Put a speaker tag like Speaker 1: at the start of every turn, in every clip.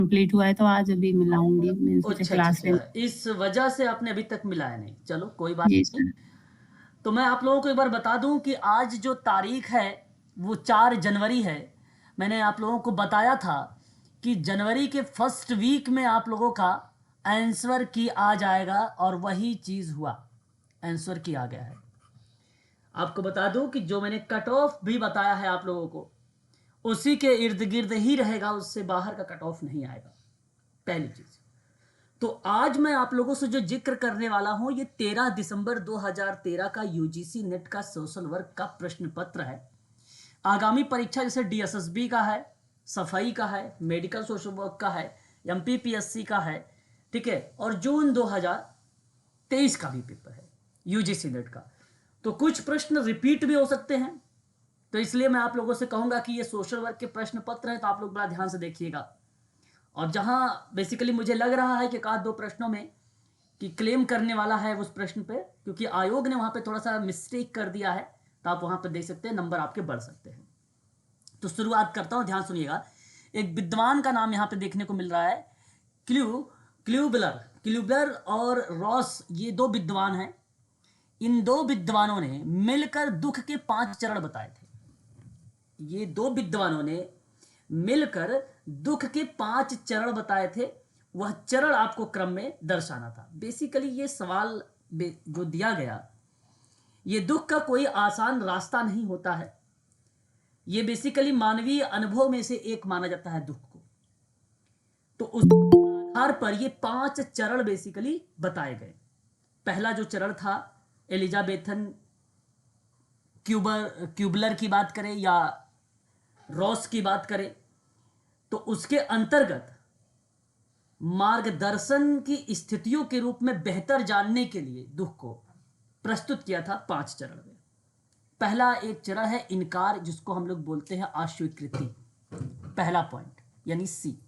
Speaker 1: Complete हुआ है तो आज अभी मिलाऊंगी, मैंने सोचा
Speaker 2: अच्छा अच्छा
Speaker 1: क्लास ले।
Speaker 2: अच्छा, इस वजह से आपने अभी तक मिलाया नहीं, चलो कोई बात
Speaker 1: जी
Speaker 2: नहीं।
Speaker 1: सर।
Speaker 2: तो मैं आप लोगों को एक बार बता दूं कि आज जो तारीख है वो 4 जनवरी है। मैंने आप लोगों को बताया था कि जनवरी के फर्स्ट वीक में आप लोगों का आंसर की आ जाएगा, और वही चीज़ हुआ, आंसर की आ गया है। आपको बता दूं कि जो मैंने कट ऑफ भी बताया है आप लोगों को, उसी के इर्द गिर्द ही रहेगा, उससे बाहर का कट ऑफ नहीं आएगा, पहली चीज़। तो आज मैं आप लोगों से जो जिक्र करने वाला हूं, ये 13 दिसंबर 2013 का यूजीसी नेट का सोशल वर्क का प्रश्न पत्र है। आगामी परीक्षा जैसे डीएसएसबी का है, सफाई का है, मेडिकल सोशल वर्क का है, एमपीपीएससी का है, ठीक है, और जून 2023 का भी पेपर है यूजीसी नेट का। तो कुछ प्रश्न रिपीट भी हो सकते हैं, तो इसलिए मैं आप लोगों से कहूंगा कि ये सोशल वर्क के प्रश्न पत्र है, तो आप लोग बड़ा ध्यान से देखिएगा। और जहां बेसिकली मुझे लग रहा है कि एक आध दो प्रश्नों में कि क्लेम करने वाला है उस प्रश्न पे, क्योंकि आयोग ने वहां पे थोड़ा सा मिस्टेक कर दिया है, तो आप वहां पे देख सकते हैं, नंबर आपके बढ़ सकते हैं। तो शुरुआत करता हूं, ध्यान सुनिएगा। एक विद्वान का नाम यहां पे देखने को मिल रहा है, क्ल्यूबलर। क्ल्यूबलर और रॉस, ये दो विद्वान हैं। इन दो विद्वानों ने मिलकर दुख के 5 चरण बताए थे। ये दो विद्वानों ने मिलकर दुख के 5 चरण बताए थे। वह चरण आपको क्रम में दर्शाना था। बेसिकली ये सवाल जो दिया गया, ये दुख का कोई आसान रास्ता नहीं होता है। ये बेसिकली मानवीय अनुभव में से एक माना जाता है दुख को। तो उस आधार पर ये 5 चरण बेसिकली बताए गए। पहला जो चरण था, एलिजाबेथन क्यूबलर की बात करें या रॉस की बात करें, तो उसके अंतर्गत मार्गदर्शन की स्थितियों के रूप में बेहतर जानने के लिए दुख को प्रस्तुत किया था 5 चरण में। पहला एक चरण है इनकार, जिसको हम लोग बोलते हैं अस्वीकृति। पहला पॉइंट यानी सी।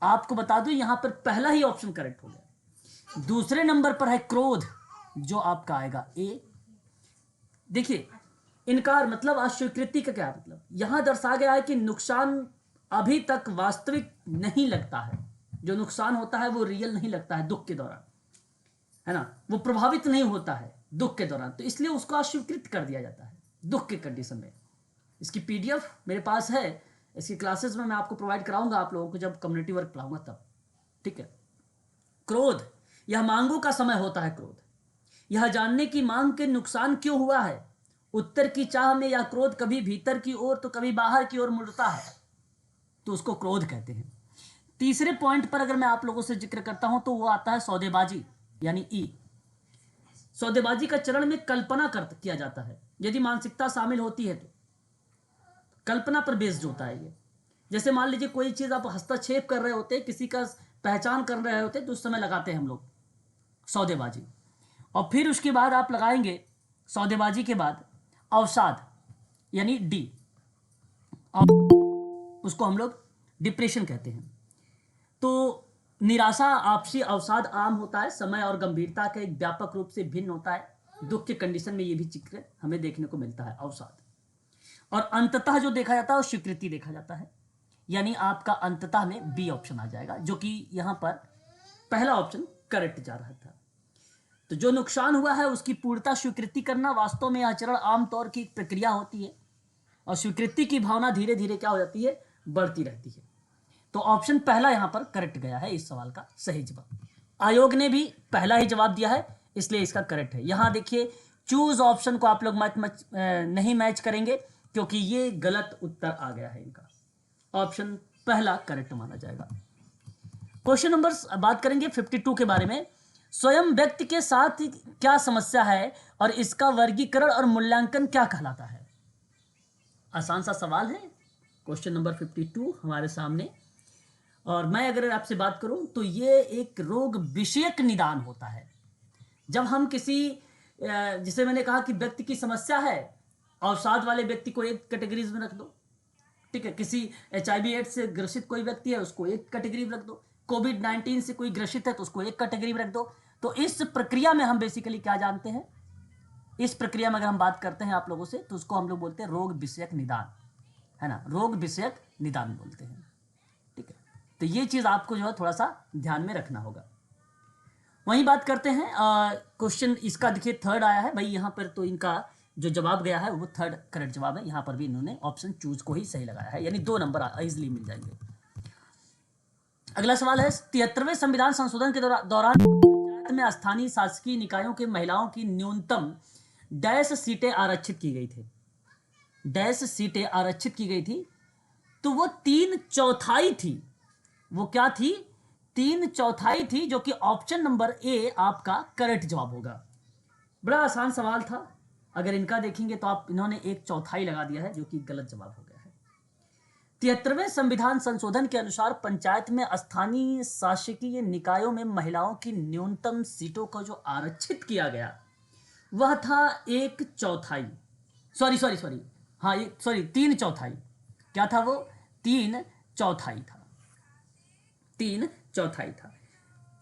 Speaker 2: आपको बता दूं यहां पर पहला ही ऑप्शन करेक्ट हो गया। दूसरे नंबर पर है क्रोध, जो आपका आएगा ए। देखिए, इनकार मतलब अस्वीकृति का क्या मतलब, यहां दर्शाया गया है कि नुकसान अभी तक वास्तविक नहीं लगता है। जो नुकसान होता है वो रियल नहीं लगता है दुख के दौरान, है ना, वो प्रभावित नहीं होता है दुख के दौरान, तो इसलिए उसको अस्वीकृत कर दिया जाता है दुख के कंडीशन में। इसकी पीडीएफ मेरे पास है, इसकी क्लासेस में मैं आपको प्रोवाइड कराऊंगा आप लोगों को जब कम्युनिटी वर्क पढ़ाऊंगा तब, ठीक है। क्रोध, यह मांगों का समय होता है। क्रोध, यह जानने की मांग के नुकसान क्यों हुआ है। उत्तर की चाह में यह क्रोध कभी भीतर की ओर तो कभी बाहर की ओर मुड़ता है, तो उसको क्रोध कहते हैं। तीसरे पॉइंट पर अगर मैं आप लोगों से जिक्र करता हूं तो वो आता है सौदेबाजी, यानी ई। सौदेबाजी का चरण में कल्पना किया जाता है। यदि मानसिकता शामिल होती है तो कल्पना पर बेस्ड होता है ये। जैसे मान लीजिए कोई चीज आप हस्तक्षेप कर रहे होते, किसी का पहचान कर रहे होते, तो उस समय लगाते हैं हम लोग सौदेबाजी। और फिर उसके बाद आप लगाएंगे सौदेबाजी के बाद अवसाद, यानी डी। उसको हम लोग डिप्रेशन कहते हैं। तो निराशा, आपसी अवसाद आम होता है, समय और गंभीरता का एक व्यापक रूप से भिन्न होता है। दुख के कंडीशन में ये भी जिक्र हमें देखने को मिलता है, अवसाद। और अंततः जो देखा जाता है वो स्वीकृति देखा जाता है, यानी आपका अंततः में बी ऑप्शन आ जाएगा, जो कि यहां पर पहला ऑप्शन करेक्ट जा रहा था। तो जो नुकसान हुआ है उसकी पूर्णता स्वीकृति करना, वास्तव में आचरण आमतौर की एक प्रक्रिया होती है, और स्वीकृति की भावना धीरे धीरे क्या हो जाती है, बढ़ती रहती है। तो ऑप्शन पहला यहां पर करेक्ट गया है इस सवाल का सही जवाब। आयोग ने भी पहला ही जवाब दिया है, इसलिए इसका करेक्ट है। यहां देखिए, चूज ऑप्शन को आप लोग नहीं मैच करेंगे, क्योंकि ये गलत उत्तर आ गया है इनका। ऑप्शन पहला करेक्ट माना जाएगा। क्वेश्चन नंबर बात करेंगे 52 के बारे में। स्वयं व्यक्ति के साथ क्या समस्या है और इसका वर्गीकरण और मूल्यांकन क्या कहलाता है। आसान सा सवाल है, क्वेश्चन नंबर 52 हमारे सामने। और मैं अगर आपसे बात करूं तो ये एक रोग विषयक निदान होता है। जब हम किसी जिसे मैंने कहा कि व्यक्ति की समस्या है, अवसाद वाले व्यक्ति को एक कैटेगरीज में रख दो, ठीक है। किसी HIV एड्स से ग्रसित कोई व्यक्ति है, उसको एक कैटेगरी में रख दो। कोविड-19 से कोई ग्रसित है तो उसको एक कैटेगरी में रख दो। तो इस प्रक्रिया में हम बेसिकली क्या जानते हैं, इस प्रक्रिया में अगर हम बात करते हैं आप लोगों से, तो उसको हम लोग बोलते हैं रोग विषयक निदान, है ना, रोग विषयक निदान बोलते हैं, ठीक है। तो ये चीज आपको जो है थोड़ा सा ध्यान में रखना होगा। वहीं बात करते हैं क्वेश्चन इसका, देखिए थर्ड आया है भाई यहाँ पर, तो इनका जो जवाब गया है वो थर्ड करेक्ट जवाब है। यहाँ पर भी इन्होंने ऑप्शन चूज को ही सही लगाया है, यानी 2 नंबर इजिली मिल जाएंगे। अगला सवाल है 73वें संविधान संशोधन के दौरान पंचायत में स्थानीय शासकीय निकायों के महिलाओं की न्यूनतम डैश सीटें आरक्षित की गई थी। डैश सीटें आरक्षित की गई थी, तो वो 3/4 थी। वो क्या थी? 3/4 थी, जो कि ऑप्शन नंबर ए आपका करेक्ट जवाब होगा। बड़ा आसान सवाल था। अगर इनका देखेंगे तो आप इन्होंने 1/4 लगा दिया है, जो कि गलत जवाब हो गया है। 73वें संविधान संशोधन के अनुसार पंचायत में स्थानीय शासकीय निकायों में महिलाओं की न्यूनतम सीटों को जो आरक्षित किया गया वह था 1/4। सॉरी, हाँ 3/4। क्या था वो? 3/4 था। 3/4 था।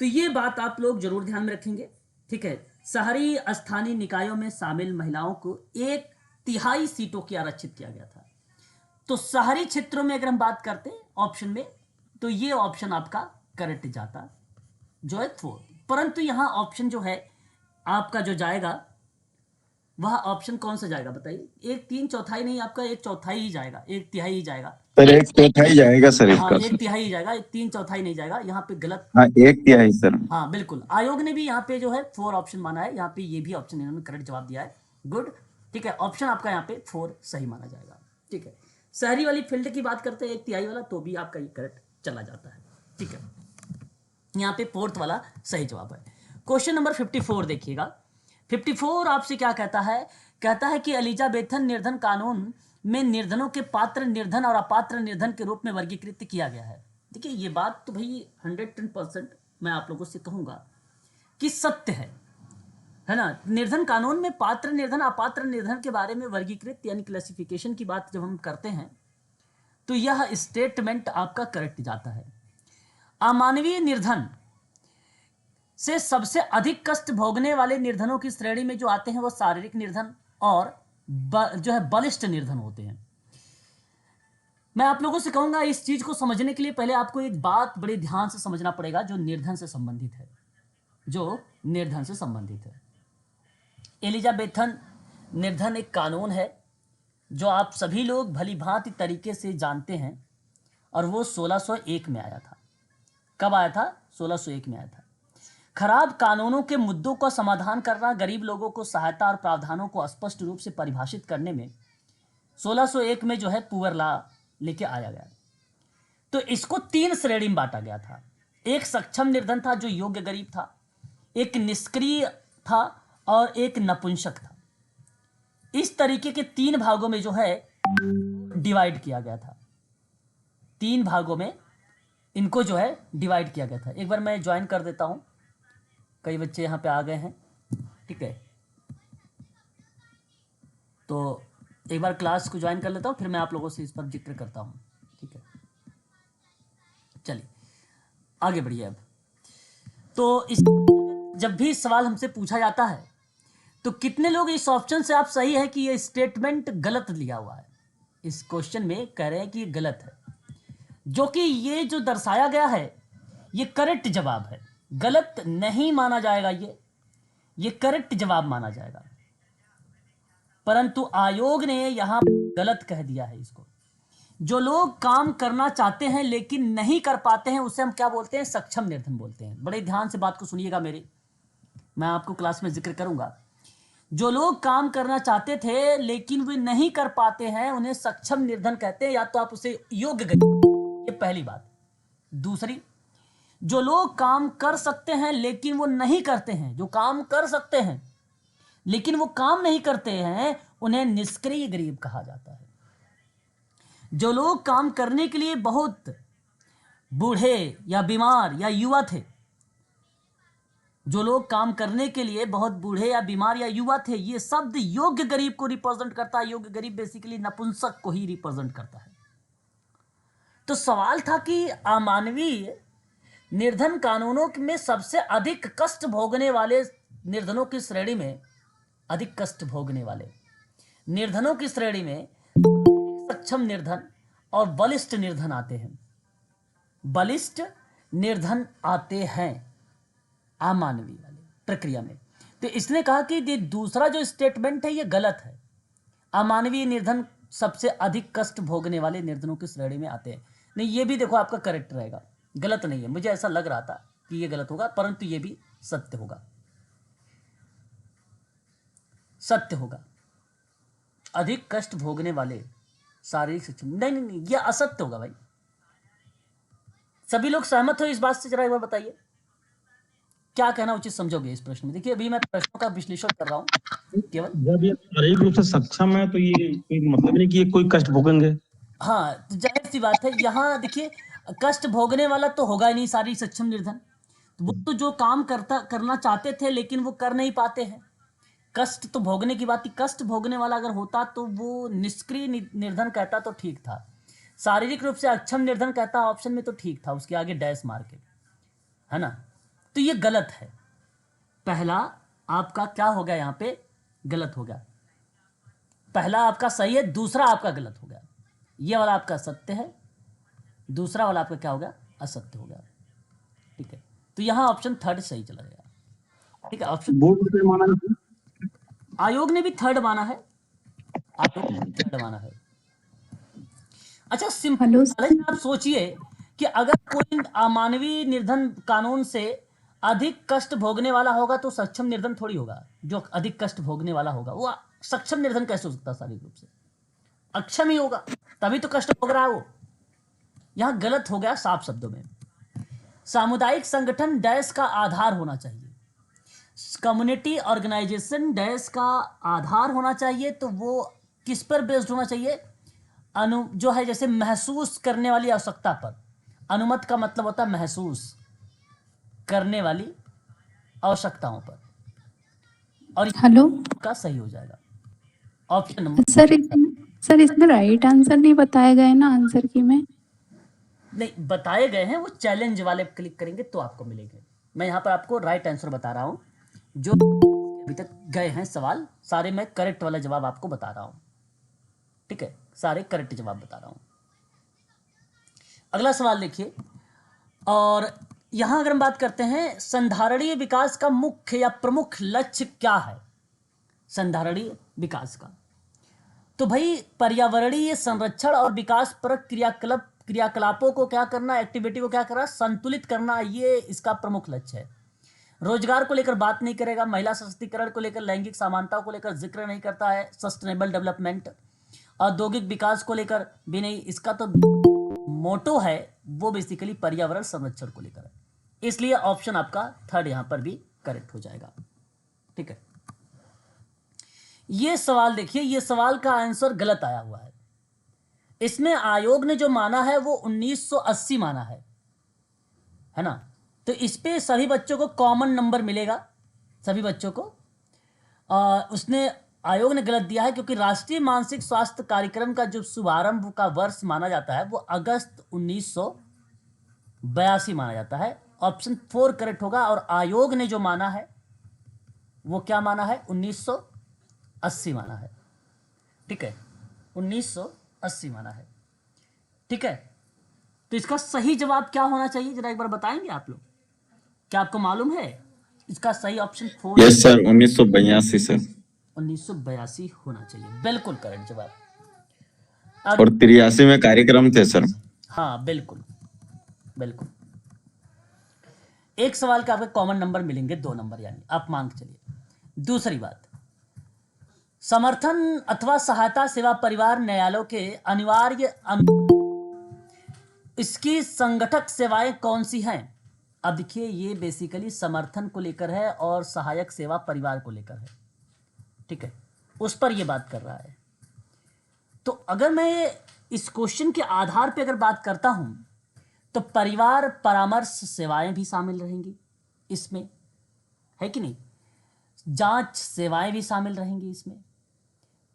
Speaker 2: तो ये बात आप लोग जरूर ध्यान में रखेंगे, ठीक है। शहरी स्थानीय निकायों में शामिल महिलाओं को 1/3 सीटों की आरक्षित किया गया था। तो शहरी क्षेत्रों में अगर हम बात करते हैं ऑप्शन में, तो ये ऑप्शन आपका करेक्ट जाता जो है 4। परंतु यहां ऑप्शन जो है आपका जो जाएगा वह ऑप्शन कौन सा जाएगा बताइए? 1/3 नहीं, आपका 1/4 ही जाएगा, 1/3 ही जाएगा
Speaker 3: सर। 1/4 जाएगा सर
Speaker 2: हाँ,
Speaker 3: इसका।
Speaker 2: 1/3 ही जाएगा, 3/4 नहीं जाएगा। यहाँ पे गलत।
Speaker 3: हाँ 1/3 सर।
Speaker 2: हाँ बिल्कुल, आयोग ने भी यहाँ पे जो है 4 ऑप्शन माना है। यहाँ पे ये भी ऑप्शन इन्होंने करेक्ट जवाब दिया है। गुड, ठीक है। ऑप्शन आपका यहाँ पे 4 सही माना जाएगा, ठीक है। शहरी वाली फील्ड की बात करते हैं 1/3 वाला, तो भी आपका ये करेक्ट चला जाता है, ठीक है। यहाँ पे 4th वाला सही जवाब है। क्वेश्चन नंबर 54 देखिएगा। 54 आपसे क्या कहता है? कहता है कि एलिजाबेथन निर्धन कानून में निर्धनों के पात्र निर्धन और अपात्र निर्धन के रूप में वर्गीकृत किया गया है। देखिए ये बात तो भाई 110% मैं आप लोगों से कहूंगा कि सत्य है ना। निर्धन कानून में पात्र निर्धन अपात्र निर्धन के बारे में वर्गीकृत यानी क्लासिफिकेशन की बात जब हम करते हैं तो यह स्टेटमेंट आपका करेक्ट जाता है। अमानवीय निर्धन से सबसे अधिक कष्ट भोगने वाले निर्धनों की श्रेणी में जो आते हैं वो शारीरिक निर्धन और जो है बलिष्ठ निर्धन होते हैं। मैं आप लोगों से कहूंगा इस चीज को समझने के लिए पहले आपको एक बात बड़े ध्यान से समझना पड़ेगा जो निर्धन से संबंधित है, जो निर्धन से संबंधित है। एलिजाबेथन निर्धन एक कानून है जो आप सभी लोग भली भांति तरीके से जानते हैं, और वो 1601 में आया था। कब आया था? 1601 में आया था। खराब कानूनों के मुद्दों का समाधान करना, गरीब लोगों को सहायता और प्रावधानों को स्पष्ट रूप से परिभाषित करने में 1601 में जो है पुअर लॉ लेके आया गया। तो इसको 3 श्रेणी में बांटा गया था। एक सक्षम निर्धन था जो योग्य गरीब था, एक निष्क्रिय था और एक नपुंसक था। इस तरीके के 3 भागों में जो है डिवाइड किया गया था। 3 भागों में इनको जो है डिवाइड किया गया था। एक बार मैं ज्वाइन कर देता हूं, कई बच्चे यहाँ पे आ गए हैं, ठीक है। तो एक बार क्लास को ज्वाइन कर लेता हूँ, फिर मैं आप लोगों से इस पर जिक्र करता हूँ, ठीक है। चलिए आगे बढ़िए। अब तो इस जब भी सवाल हमसे पूछा जाता है तो कितने लोग इस ऑप्शन से आप सही है कि ये स्टेटमेंट गलत लिया हुआ है? इस क्वेश्चन में कह रहे हैं कि ये गलत है, जो कि ये जो दर्शाया गया है ये करेक्ट जवाब है। गलत नहीं माना जाएगा, ये करेक्ट जवाब माना जाएगा। परंतु आयोग ने यहां गलत कह दिया है इसको। जो लोग काम करना चाहते हैं लेकिन नहीं कर पाते हैं उसे हम क्या बोलते हैं? सक्षम निर्धन बोलते हैं। बड़े ध्यान से बात को सुनिएगा मेरी, मैं आपको क्लास में जिक्र करूंगा। जो लोग काम करना चाहते थे लेकिन वे नहीं कर पाते हैं उन्हें सक्षम निर्धन कहते हैं, या तो आप उसे योग्य गरीब, ये पहली बात। दूसरी, जो लोग काम कर सकते हैं लेकिन वो नहीं करते हैं, जो काम कर सकते हैं लेकिन वो काम नहीं करते हैं उन्हें निष्क्रिय गरीब कहा जाता है। जो लोग काम करने के लिए बहुत बूढ़े या बीमार या युवा थे, जो लोग काम करने के लिए बहुत बूढ़े या बीमार या युवा थे, ये शब्द योग्य गरीब को रिप्रेजेंट करता है। योग्य गरीब बेसिकली नपुंसक को ही रिप्रेजेंट करता है। तो सवाल था कि अमानवीय निर्धन कानूनों में सबसे अधिक कष्ट भोगने वाले निर्धनों की श्रेणी में, अधिक कष्ट भोगने वाले निर्धनों की श्रेणी में सक्षम निर्धन और बलिष्ठ निर्धन आते हैं। बलिष्ठ निर्धन आते हैं अमानवीय वाले प्रक्रिया में। तो इसने कहा कि ये दूसरा जो स्टेटमेंट है ये गलत है। अमानवीय निर्धन सबसे अधिक कष्ट भोगने वाले निर्धनों की श्रेणी में आते हैं। नहीं, ये भी देखो आपका करेक्ट रहेगा, गलत नहीं है। मुझे ऐसा लग रहा था कि ये गलत होगा, परंतु ये भी सत्य होगा, सत्य होगा। अधिक कष्ट भोगने वाले शारीरिक सक्षम, नहीं नहीं नहीं, ये असत्य होगा भाई। सभी लोग सहमत हो इस बात से? जरा एक बार बताइए क्या कहना उचित समझोगे इस प्रश्न में। देखिए अभी मैं प्रश्नों का विश्लेषण कर रहा हूं केवल।
Speaker 4: जब ये शारीरिक रूप से सक्षम है तो ये कोई मतलब नहीं कि ये कोई कष्ट भोगेंगे।
Speaker 2: हाँ, तो जाहिर सी बात है, यहाँ देखिए कष्ट भोगने वाला तो होगा ही नहीं शारीरिक सक्षम निर्धन। वो तो जो काम करना चाहते थे लेकिन वो कर नहीं पाते हैं। कष्ट तो भोगने की बात थी। कष्ट भोगने वाला अगर होता तो वो निष्क्रिय निर्धन कहता तो ठीक था। शारीरिक रूप से अक्षम निर्धन कहता ऑप्शन में तो ठीक था, उसके आगे डैश मार के, है ना। तो ये गलत है। पहला आपका क्या हो गया, यहाँ पे गलत हो गया। पहला आपका सही है, दूसरा आपका गलत हो गया। ये वाला आपका सत्य है, दूसरा वाला आपका क्या हो गया, असत्य हो गया। ठीक है, तो यहाँ ऑप्शन थर्ड सही चला गया। ठीक है, ऑप्शन
Speaker 4: बोर्ड पे माना है।
Speaker 2: आयोग ने भी थर्ड माना है, आयोग ने भी थर्ड माना है। अच्छा सिंपल
Speaker 1: हेलो
Speaker 2: आप सोचिए कि अगर कोई अमानवीय निर्धन कानून से अधिक कष्ट भोगने वाला होगा तो सक्षम निर्धन थोड़ी होगा। जो अधिक कष्ट भोगने वाला होगा वो सक्षम निर्धन कैसे हो सकता है? शारीरिक रूप से अक्षम ही होगा, तभी तो कष्ट भोग रहा है वो। यहां गलत हो गया साफ शब्दों में। सामुदायिक संगठन डैश का आधार होना चाहिए, कम्युनिटी ऑर्गेनाइजेशन डैश का आधार होना चाहिए। तो वो किस पर बेस्ड होना चाहिए? जो है जैसे महसूस करने वाली आवश्यकता पर। अनुमत का मतलब होता है महसूस करने वाली आवश्यकताओं पर। और
Speaker 1: हेलो
Speaker 2: का सही हो जाएगा ऑप्शन नंबर।
Speaker 1: सर इसमें राइट आंसर नहीं बताए गए ना आंसर की में।
Speaker 2: नहीं बताए गए हैं, वो चैलेंज वाले क्लिक करेंगे तो आपको मिलेंगे। मैं यहाँ पर आपको राइट आंसर बता रहा हूँ। जो अभी तक गए हैं सवाल सारे मैं करेक्ट वाला जवाब आपको बता रहा हूँ। ठीक है, सारे करेक्ट जवाब बता रहा हूँ। अगला सवाल देखिए, और यहां अगर हम बात करते हैं संधारणीय विकास का मुख्य या प्रमुख लक्ष्य क्या है? संधारणीय विकास का तो भाई पर्यावरणीय संरक्षण और विकास पर क्रियाकलापों को क्या करना, एक्टिविटी को क्या करना, संतुलित करना, ये इसका प्रमुख लक्ष्य है। रोजगार को लेकर बात नहीं करेगा, महिला सशक्तिकरण को लेकर, लैंगिक समानताओं को लेकर जिक्र नहीं करता है, सस्टेनेबल डेवलपमेंट, औद्योगिक विकास को लेकर भी नहीं। इसका तो मोटो है वो बेसिकली पर्यावरण संरक्षण को लेकर है। इसलिए ऑप्शन आपका थर्ड यहां पर भी करेक्ट हो जाएगा। ठीक है, ये सवाल देखिए, ये सवाल का आंसर गलत आया हुआ है। इसमें आयोग ने जो माना है वो 1980 माना है ना। तो इस पे सभी बच्चों को कॉमन नंबर मिलेगा, सभी बच्चों को। उसने आयोग ने गलत दिया है क्योंकि राष्ट्रीय मानसिक स्वास्थ्य कार्यक्रम का जो शुभारंभ का वर्ष माना जाता है वो अगस्त 1982 माना जाता है। ऑप्शन 4 करेक्ट होगा। और आयोग ने जो माना है वो क्या माना है? 1980 माना है। ठीक है, 1980 माना है। ठीक है, तो इसका सही जवाब क्या होना चाहिए जरा एक बार बताएंगे आप लोग? क्या आपको मालूम है? इसका सही ऑप्शन 4
Speaker 3: यस सर, 1982 सर।
Speaker 2: 1982 होना चाहिए, बिल्कुल करेक्ट जवाब।
Speaker 3: और 83 में कार्यक्रम थे सर।
Speaker 2: हाँ बिल्कुल बिल्कुल। एक सवाल का आपको कॉमन नंबर मिलेंगे 2 नंबर, यानी आप मान के चलिए। दूसरी बात, समर्थन अथवा सहायता सेवा परिवार न्यायालयों के अनिवार्य इसकी संगठक सेवाएं कौन सी हैं? अब देखिए ये बेसिकली समर्थन को लेकर है और सहायक सेवा परिवार को लेकर है। ठीक है, उस पर ये बात कर रहा है। तो अगर मैं इस क्वेश्चन के आधार पे अगर बात करता हूं तो परिवार परामर्श सेवाएं भी शामिल रहेंगी इसमें, है कि नहीं? जांच सेवाएं भी शामिल रहेंगी इसमें,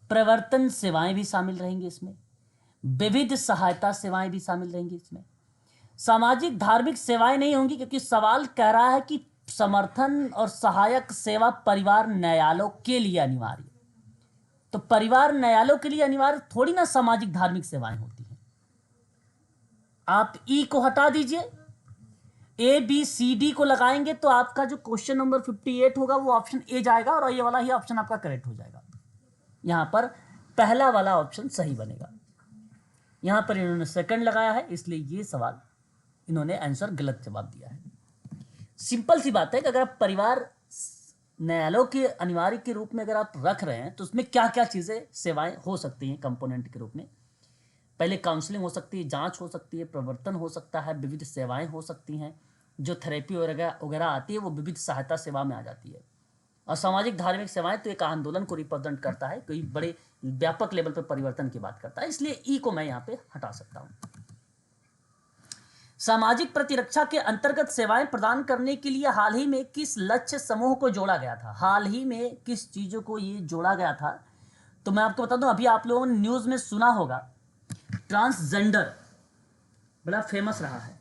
Speaker 2: प्रवर्तन सेवाएं भी शामिल रहेंगी इसमें, विविध सहायता सेवाएं भी शामिल रहेंगी इसमें। सामाजिक धार्मिक सेवाएं नहीं होंगी क्योंकि सवाल कह रहा है कि समर्थन और सहायक सेवा परिवार न्यायालयों के लिए अनिवार्य। तो परिवार न्यायालयों के लिए अनिवार्य थोड़ी ना सामाजिक धार्मिक सेवाएं होती हैं, आप ई को हटा दीजिए, ए बी सी डी को लगाएंगे तो आपका जो क्वेश्चन नंबर 58 होगा वो ऑप्शन ए जाएगा और ये वाला ही ऑप्शन आपका करेक्ट हो जाएगा। यहां पर पहला वाला ऑप्शन सही बनेगा। यहां पर इन्होंने सेकंड लगाया है, इसलिए ये सवाल इन्होंने आंसर गलत जवाब दिया है। सिंपल सी बात है कि अगर आप परिवार न्यायालयों के अनिवार्य के रूप में अगर आप रख रहे हैं तो उसमें क्या क्या चीज़ें सेवाएं हो सकती हैं कंपोनेंट के रूप में। पहले काउंसलिंग हो सकती है, जांच हो सकती है, प्रवर्तन हो सकता है, विविध सेवाएं हो सकती हैं, जो थेरेपी वगैरह आती है वो विविध सहायता सेवा में आ जाती है। और सामाजिक धार्मिक सेवाएं तो एक आंदोलन को रिप्रेजेंट करता है, कोई बड़े व्यापक लेवल पर परिवर्तन की बात करता है, इसलिए ई को मैं यहाँ पे हटा सकता हूँ। सामाजिक प्रतिरक्षा के अंतर्गत सेवाएं प्रदान करने के लिए हाल ही में किस लक्ष्य समूह को जोड़ा गया था? हाल ही में किस चीजों को ये जोड़ा गया था? तो मैं आपको बता दूं, अभी आप लोगों ने न्यूज में सुना होगा, ट्रांसजेंडर बड़ा फेमस रहा है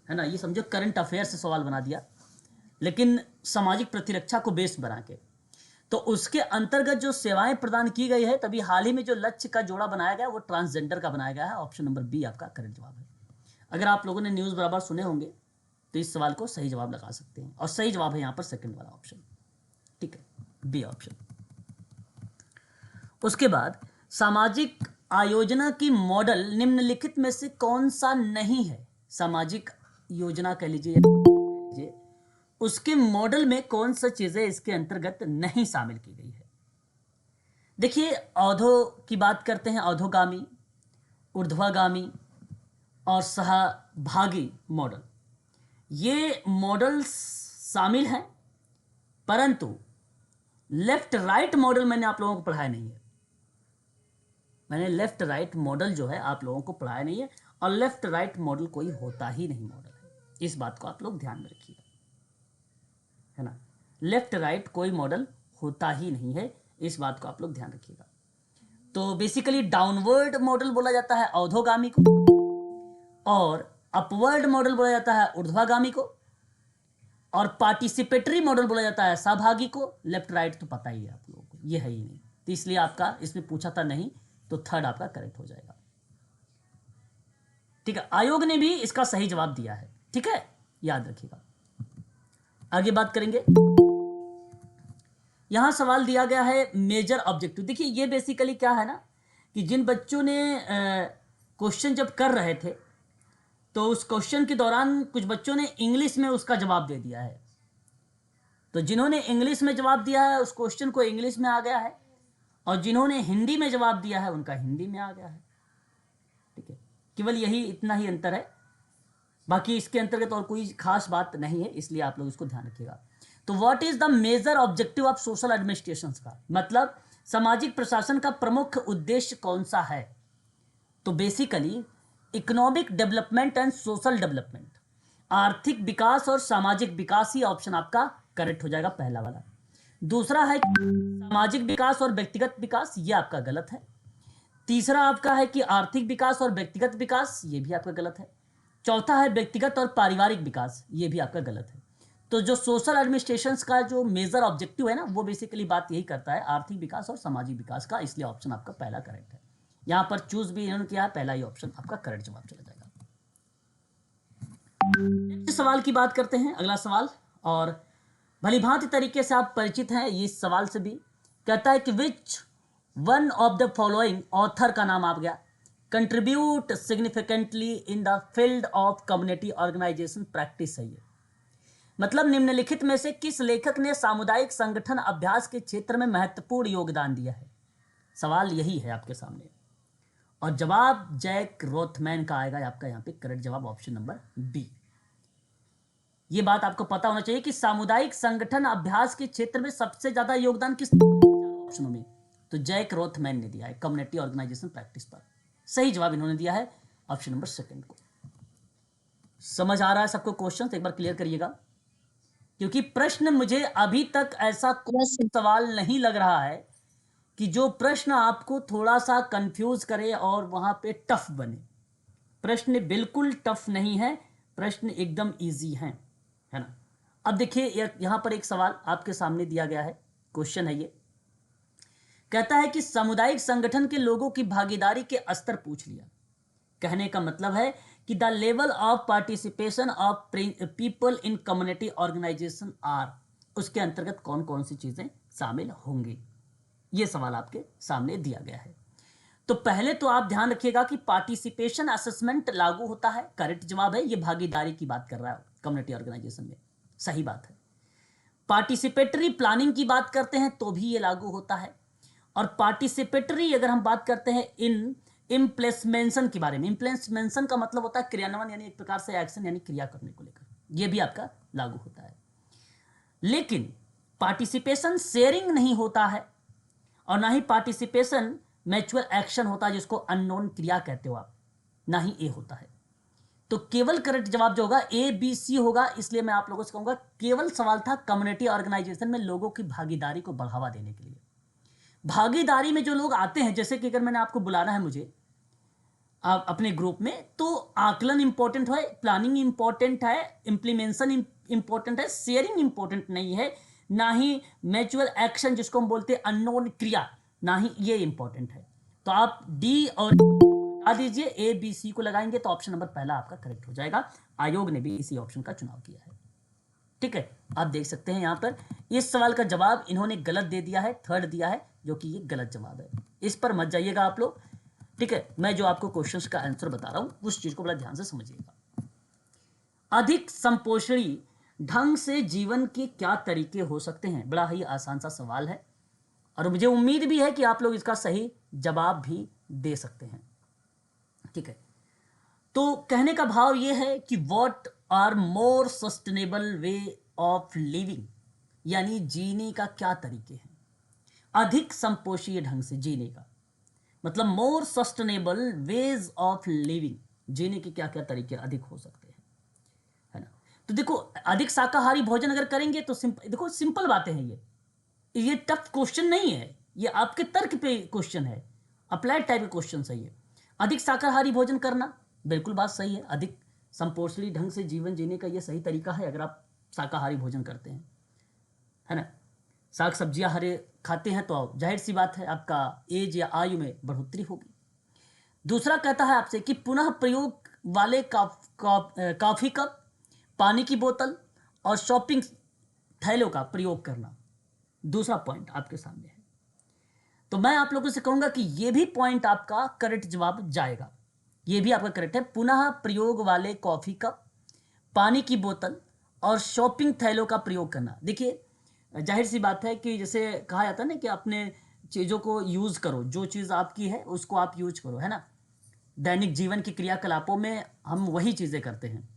Speaker 2: ना। ये समझो करंट अफेयर से सवाल बना दिया, लेकिन सामाजिक प्रतिरक्षा को बेस बना के। तो उसके अंतर्गत जो सेवाएं प्रदान की गई है, तभी हाल ही में जो लक्ष्य का जोड़ा बनाया गया वो ट्रांसजेंडर का बनाया गया है। ऑप्शन नंबर बी आपका करेक्ट जवाब है। अगर आप लोगों ने न्यूज़ बराबर सुने होंगे तो इस सवाल को सही जवाब लगा सकते हैं, और सही जवाब है यहाँ पर सेकंड वाला ऑप्शन, ठीक है, बी ऑप्शन। उसके बाद सामाजिक आयोजना की मॉडल निम्नलिखित में से कौन सा नहीं है? सामाजिक योजना कह लीजिए, उसके मॉडल में कौन सा चीजें इसके अंतर्गत नहीं शामिल की गई है? देखिए, औधो की बात करते हैं, औधोगामी, ऊर्ध्वगामी और सहभागी मॉडल, ये मॉडल्स शामिल हैं, परंतु लेफ्ट राइट मॉडल मैंने आप लोगों को पढ़ाया नहीं है। मैंने लेफ्ट राइट मॉडल जो है आप लोगों को पढ़ाया नहीं है, और लेफ्ट राइट मॉडल कोई होता ही नहीं मॉडल है, इस बात को आप लोग ध्यान में रखिएगा, है ना। लेफ्ट राइट कोई मॉडल होता ही नहीं है, इस बात को आप लोग ध्यान रखिएगा। तो बेसिकली डाउनवर्ड मॉडल बोला जाता है औधोगामी को, और अपवर्ड मॉडल बोला जाता है ऊर्ध्वगामी को, और पार्टिसिपेटरी मॉडल बोला जाता है सहभागी को। लेफ्ट राइट तो पता ही है आप लोगों को, ये है ही नहीं, तो इसलिए आपका इसमें पूछा था नहीं, तो थर्ड आपका करेक्ट हो जाएगा, ठीक है। आयोग ने भी इसका सही जवाब दिया है, ठीक है, याद रखिएगा। आगे बात करेंगे, यहां सवाल दिया गया है मेजर ऑब्जेक्टिव। देखिए, ये बेसिकली क्या है ना, कि जिन बच्चों ने क्वेश्चन जब कर रहे थे तो उस क्वेश्चन के दौरान कुछ बच्चों ने इंग्लिश में उसका जवाब दे दिया है। तो जिन्होंने इंग्लिश में जवाब दिया है उस क्वेश्चन को इंग्लिश में आ गया है, और जिन्होंने हिंदी में जवाब दिया है उनका हिंदी में आ गया है, ठीक है। केवल यही इतना ही अंतर है, बाकी इसके अंतर्गत और कोई खास बात नहीं है, इसलिए आप लोग इसको ध्यान रखिएगा। तो what is the major objective of social administration का मतलब सामाजिक प्रशासन का प्रमुख उद्देश्य कौन सा है? तो basically economic development and social development, आर्थिक विकास और सामाजिक विकास, ही ऑप्शन आपका करेक्ट हो जाएगा, पहला वाला। दूसरा है सामाजिक विकास और व्यक्तिगत विकास, ये आपका गलत है। तीसरा आपका है कि आर्थिक विकास और व्यक्तिगत विकास, ये भी आपका गलत है। चौथा है व्यक्तिगत और पारिवारिक विकास, ये भी आपका गलत है। तो जो सोशल एडमिनिस्ट्रेशन का जो मेजर ऑब्जेक्टिव है ना, वो बेसिकली बात यही करता है आर्थिक विकास और सामाजिक विकास का, इसलिए ऑप्शन आपका पहला करेक्ट है। यहां पर चूज भी इन्होंने किया, पहला ही ऑप्शन आपका करेक्ट जवाब चला जाएगा। नेक्स्ट सवाल की बात करते हैं, अगला सवाल, और भलीभांति तरीके से आप परिचित हैं इस सवाल से भी। कहता है कि which one of the following, author का नाम आ गया, contribute significantly in the field of community organisation practice है। ये मतलब निम्नलिखित में से किस लेखक ने सामुदायिक संगठन अभ्यास के क्षेत्र में महत्वपूर्ण योगदान दिया है? सवाल यही है आपके सामने, और जवाब जैक रोथमैन का आएगा आपका यहाँ पे करेक्ट जवाब, ऑप्शन नंबर बी। ये बात आपको पता होना चाहिए कि सामुदायिक संगठन अभ्यास के क्षेत्र में सबसे ज्यादा योगदान किस ऑप्शनों में, तो जैक रोथमैन ने दिया है कम्युनिटी ऑर्गेनाइजेशन प्रैक्टिस पर। सही जवाब इन्होंने दिया है ऑप्शन नंबर सेकंड को। समझ आ रहा है सबको क्वेश्चन? एक बार क्लियर करिएगा, क्योंकि प्रश्न मुझे अभी तक ऐसा कोई सवाल नहीं लग रहा है कि जो प्रश्न आपको थोड़ा सा कंफ्यूज करे और वहां पे टफ बने। प्रश्न बिल्कुल टफ नहीं है, प्रश्न एकदम इजी है ना। अब देखिए, यहां पर एक सवाल आपके सामने दिया गया है, क्वेश्चन है ये, कहता है कि सामुदायिक संगठन के लोगों की भागीदारी के स्तर पूछ लिया। कहने का मतलब है कि the level of participation of people in community organisation are, उसके अंतर्गत कौन कौन सी चीजें शामिल होंगी, ये सवाल आपके सामने दिया गया है। तो पहले तो आप ध्यान रखिएगा कि पार्टिसिपेशन असेसमेंट लागू होता है, करेक्ट जवाब है, ये भागीदारी की बात कर रहा है कम्युनिटी ऑर्गेनाइजेशन में, सही बात है। पार्टिसिपेटरी प्लानिंग की बात करते हैं तो भी ये लागू होता है, और पार्टिसिपेटरी अगर हम बात करते हैं इन इम्प्लेसमेंशन के बारे में, इम्प्लेसमेंशन का मतलब होता है क्रियान्वयन, यानी एक प्रकार से एक्शन यानी क्रिया करने को लेकर, ये भी आपका लागू होता है। लेकिन पार्टिसिपेशन शेयरिंग नहीं होता है, और ना ही पार्टिसिपेशन मैच्योर एक्शन होता है, जिसको अननोन क्रिया कहते हो आप, ना ही ए होता है। तो केवल करेक्ट जवाब जो होगा ए बी सी होगा। इसलिए मैं आप लोगों से कहूंगा केवल सवाल था कम्युनिटी ऑर्गेनाइजेशन में लोगों की भागीदारी को बढ़ावा देने के लिए। भागीदारी में जो लोग आते हैं, जैसे कि अगर मैंने आपको बुलाना है मुझे अपने ग्रुप में, तो आकलन इंपॉर्टेंट है, प्लानिंग इंपॉर्टेंट है, इम्प्लीमेंशन इंपॉर्टेंट है, शेयरिंग इंपॉर्टेंट नहीं है, ना ही मैच्योर एक्शन जिसको हम बोलते हैं अननोन क्रिया, ना ही ये इंपॉर्टेंट है। तो आप डी और आ दीजिए, ए बी सी को लगाएंगे तो ऑप्शन नंबर पहला आपका करेक्ट हो जाएगा। आयोग ने भी इसी ऑप्शन का चुनाव किया है। ठीक है, आप देख सकते हैं यहां पर इस सवाल का जवाब इन्होंने गलत दे दिया है, थर्ड दिया है, जो कि ये गलत जवाब है। इस पर मत जाइएगा आप लोग। ठीक है, मैं जो आपको क्वेश्चंस का आंसर बता रहा हूं उस चीज को बड़ा ध्यान से समझिएगा। अधिक संपोषणी ढंग से जीवन के क्या तरीके हो सकते हैं? बड़ा ही आसान सा सवाल है, और मुझे उम्मीद भी है कि आप लोग इसका सही जवाब भी दे सकते हैं। ठीक है, तो कहने का भाव यह है कि what are more sustainable way of living, यानी जीने का क्या तरीके हैं, अधिक संपोषीय ढंग से जीने का मतलब more sustainable ways of living, जीने के क्या क्या तरीके अधिक हो सकते हैं, है ना। तो देखो, अधिक शाकाहारी भोजन अगर करेंगे तो देखो सिंपल बातें हैं, ये टफ क्वेश्चन नहीं है, ये आपके तर्क पे क्वेश्चन है, अप्लाइड टाइप के क्वेश्चन है ये। अधिक शाकाहारी भोजन करना बिल्कुल बात सही है, अधिक संपोषणी ढंग से जीवन जीने का ये सही तरीका है अगर आप शाकाहारी भोजन करते हैं, है ना। साग सब्जियां हरे खाते हैं तो जाहिर सी बात है आपका एज या आयु में बढ़ोतरी होगी। दूसरा कहता है आपसे कि पुनः प्रयोग वाले कॉफी कप, पानी की बोतल और शॉपिंग थैलों का प्रयोग करना, दूसरा पॉइंट आपके सामने है। तो मैं आप लोगों से कहूंगा कि यह भी पॉइंट आपका करेक्ट जवाब जाएगा, यह भी आपका करेक्ट है। पुनः प्रयोग वाले कॉफी कप, पानी की बोतल और शॉपिंग थैलों का प्रयोग करना। देखिए, जाहिर सी बात है कि जैसे कहा जाता है ना कि अपने चीज़ों को यूज़ करो, जो चीज़ आपकी है उसको आप यूज करो, है ना। दैनिक जीवन की क्रियाकलापों में हम वही चीज़ें करते हैं,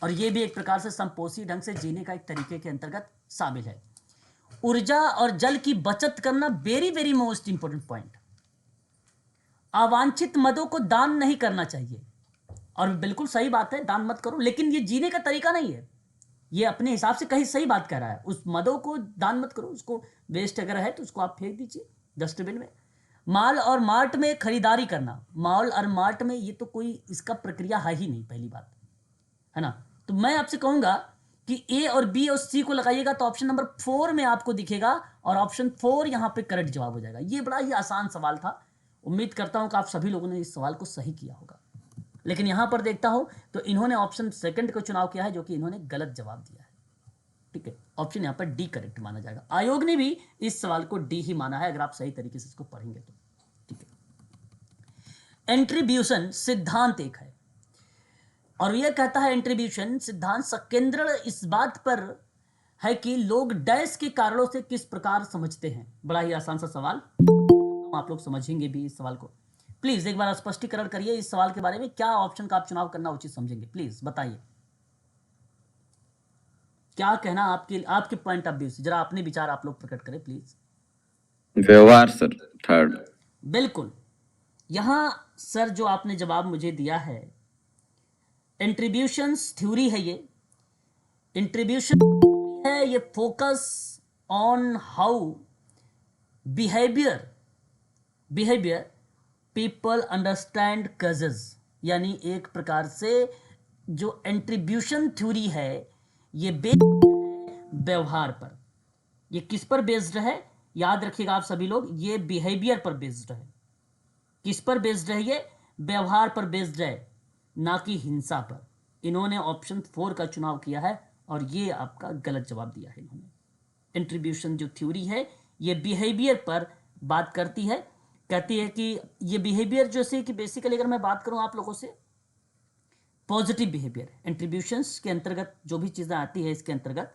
Speaker 2: और ये भी एक प्रकार से संपोषी ढंग से जीने का एक तरीके के अंतर्गत शामिल है। ऊर्जा और जल की बचत करना, very very most important point. अवांछित मदों को दान नहीं करना चाहिए, और बिल्कुल सही बात है, दान मत करो, लेकिन ये जीने का तरीका नहीं है, ये अपने हिसाब से कहीं सही बात कह रहा है। उस मदों को दान मत करो, उसको वेस्ट अगर है तो उसको आप फेंक दीजिए डस्टबिन में। मॉल और मार्ट में खरीदारी करना, मॉल और मार्ट में ये तो कोई इसका प्रक्रिया है ही नहीं, पहली बात, है ना। तो मैं आपसे कहूंगा कि ए और बी और सी को लगाइएगा तो ऑप्शन नंबर 4 में आपको दिखेगा, और ऑप्शन 4 यहां पे करेक्ट जवाब हो जाएगा। ये बड़ा ही आसान सवाल था, उम्मीद करता हूं कि आप सभी लोगों ने इस सवाल को सही किया होगा। लेकिन यहां पर देखता हूं तो इन्होंने ऑप्शन सेकंड को चुनाव किया है, जो कि इन्होंने गलत जवाब दिया है। ठीक है, ऑप्शन यहां पर डी करेक्ट माना जाएगा। आयोग ने भी इस सवाल को डी ही माना है, अगर आप सही तरीके से इसको पढ़ेंगे तो। ठीक है, एंट्रीब्यूशन सिद्धांत एक है, और यह कहता है एंट्रीब्यूशन सिद्धांत सकेंद्र इस बात पर है कि लोग डैश के कारणों से किस प्रकार समझते हैं। बड़ा ही आसान सा सवाल, आप लोग समझेंगे भी इस सवाल को। प्लीज एक बार स्पष्टीकरण करिए इस सवाल के बारे में, क्या ऑप्शन का आप चुनाव करना उचित समझेंगे, प्लीज बताइए। क्या कहना आपके पॉइंट ऑफ व्यू से, जरा अपने विचार आप लोग प्रकट करें प्लीज।
Speaker 3: व्यवहार सर, थर्ड।
Speaker 2: बिल्कुल, यहां सर जो आपने जवाब मुझे दिया है, एंट्रीब्यूशंस थ्योरी है, ये एंट्रीब्यूशन है, ये focus on how behaviour people understand causes, यानी एक प्रकार से जो एंट्रीब्यूशन थ्योरी है ये बेस्ड है व्यवहार पर। ये किस पर बेस्ड है, याद रखिएगा आप सभी लोग, ये बिहेवियर पर बेस्ड है। किस पर बेस्ड है? ये व्यवहार पर बेस्ड है। ना कि हिंसा पर। इन्होंने ऑप्शन 4 का चुनाव किया है और ये आपका गलत जवाब दिया है इन्होंने। इंट्रीब्यूशन जो थ्योरी है ये बिहेवियर पर बात करती है, कहती है कि ये बिहेवियर जैसे कि बेसिकली अगर मैं बात करूं आप लोगों से, पॉजिटिव बिहेवियर इंट्रीब्यूशंस के अंतर्गत जो भी चीज़ें आती है इसके अंतर्गत